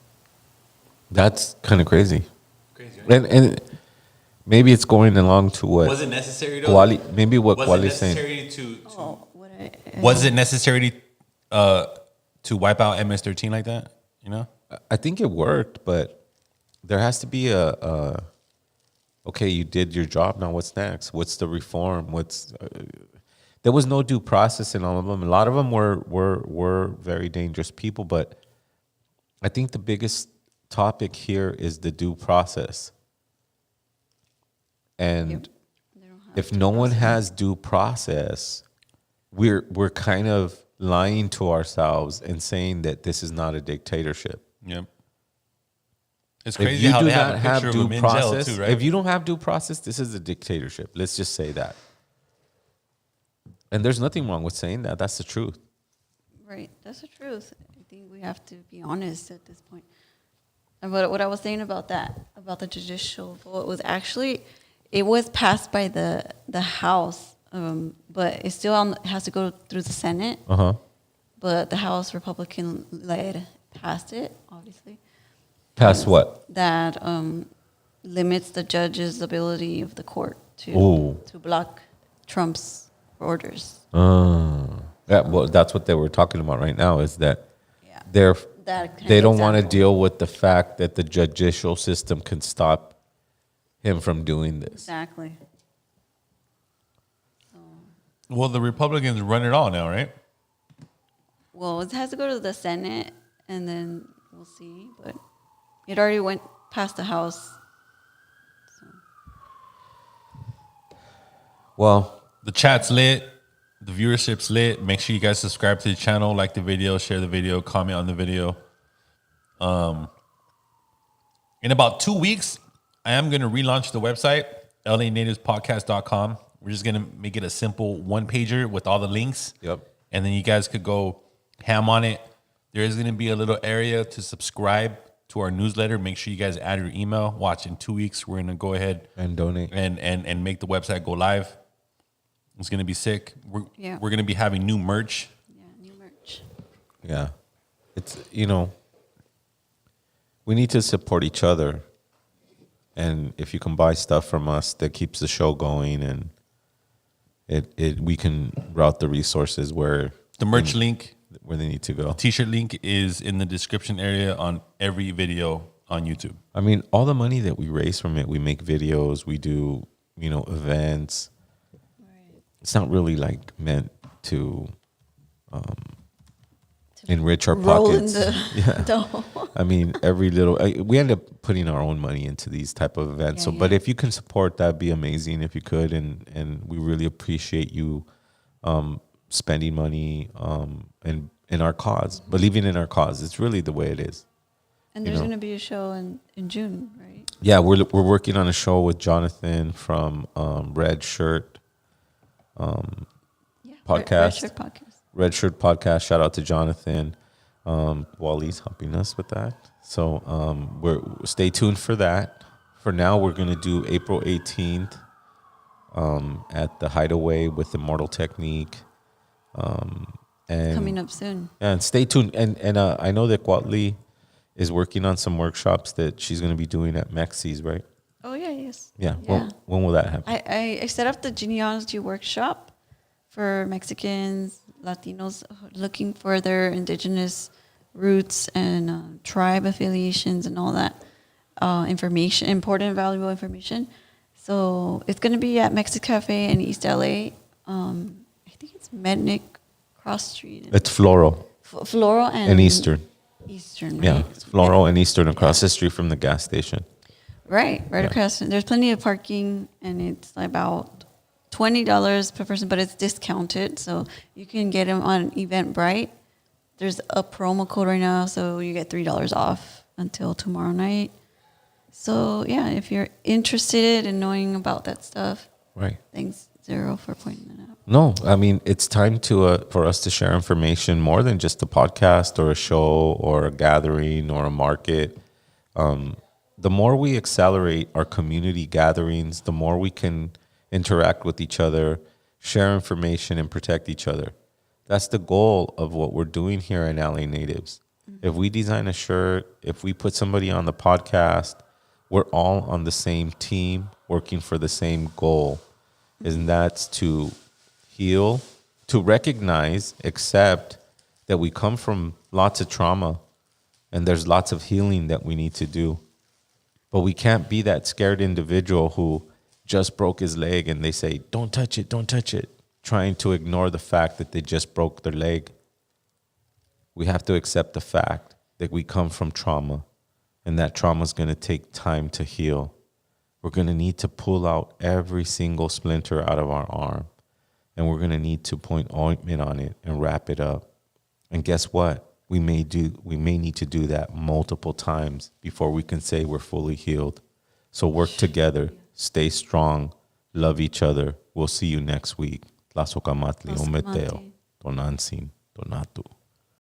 that's kind of crazy. Crazy, right? And maybe it's going along to what Was it necessary though? Maybe what Was Wale's it saying. necessary was it necessary to wipe out MS-13 like that? You know, I think it worked, but there has to be a okay, you did your job. Now what's next? What's the reform? There was no due process in all of them. A lot of them were very dangerous people, but I think the biggest topic here is the due process. And if no one has due process, we're kind of lying to ourselves and saying that this is not a dictatorship. Yep. It's If crazy you how do they have not a have picture of due him in jail process, too, right? if you don't have due process, this is a dictatorship. Let's just say that. And there's nothing wrong with saying that. That's the truth. Right, that's the truth. I think we have to be honest at this point. And what I was saying about that, about the judicial vote, was actually, it was passed by the House, but it still has to go through the Senate. Uh-huh. But the House Republican-led passed it, obviously. Passed what? That limits the judge's ability of the court Ooh. to block Trump's orders. Yeah, well, that's what they were talking about right now, is that they don't want to deal with the fact that the judicial system can stop him from doing this. Exactly. Well, the Republicans run it all now, right? Well, it has to go to the Senate, and then we'll see. But it already went past the House. Well, the chat's lit. The viewership's lit. Make sure you guys subscribe to the channel, like the video, share the video, comment on the video. In about 2 weeks, I am going to relaunch the website, LANativespodcast.com. We're just going to make it a simple one-pager with all the links. Yep. And then you guys could go ham on it. There is going to be a little area to subscribe to our newsletter. Make sure you guys add your email. Watch in 2 weeks. We're going to go ahead and donate and make the website go live. It's going to be sick. We're going to be having new merch. Yeah. It's, we need to support each other. And if you can buy stuff from us, that keeps the show going, and we can route the resources where the merch link, where they need to go. T-shirt link is in the description area on every video on YouTube. I mean, all the money that we raise from it, we make videos, we do, events. Right. It's not really like meant to enrich our pockets. I mean, every little, we end up putting our own money into these type of events. But if you can support, that'd be amazing if you could. And we really appreciate you spending money and in our cause, believing in our cause. It's really the way it is. And there's going to be a show in June, right? Yeah, we're working on a show with Jonathan from Red Shirt podcast. Red Shirt Podcast. Shout out to Jonathan. Wally's helping us with that. So stay tuned for that. For now, we're going to do April 18th at the Hideaway with Immortal Technique. And it's coming up soon. And stay tuned. And I know that Wally is working on some workshops that she's going to be doing at Mexi's, right? Oh, yeah, yes. Yeah. When will that happen? I set up the genealogy workshop for Mexicans, Latinos looking for their indigenous roots and tribe affiliations and all that information, important, valuable information. So it's going to be at Mexican Cafe in East LA. I think it's Mednick Cross Street. It's Floral. Floral and Eastern. Eastern, right? Yeah, it's Floral and Eastern across the street from the gas station. Right across. There's plenty of parking, and it's about $20 per person, but it's discounted, so you can get them on Eventbrite. There's a promo code right now, so you get $3 off until tomorrow night. So yeah, if you're interested in knowing about that stuff, right? Thanks, Zero, for pointing that out. No, I mean, it's time for us to share information more than just a podcast or a show or a gathering or a market. The more we accelerate our community gatherings, the more we can interact with each other, share information, and protect each other. That's the goal of what we're doing here in LA Natives. Mm-hmm. If we design a shirt, if we put somebody on the podcast, we're all on the same team working for the same goal. And that's to heal, to recognize, accept that we come from lots of trauma and there's lots of healing that we need to do. But we can't be that scared individual who just broke his leg and they say, don't touch it, trying to ignore the fact that they just broke their leg. We have to accept the fact that we come from trauma and that trauma is going to take time to heal. We're going to need to pull out every single splinter out of our arm, and we're going to need to point ointment on it and wrap it up. And guess what? We may need to do that multiple times before we can say we're fully healed. So work together, stay strong, love each other. We'll see you next week. Tlazocamatli, Ometeo, Tonantzin, Tonatu.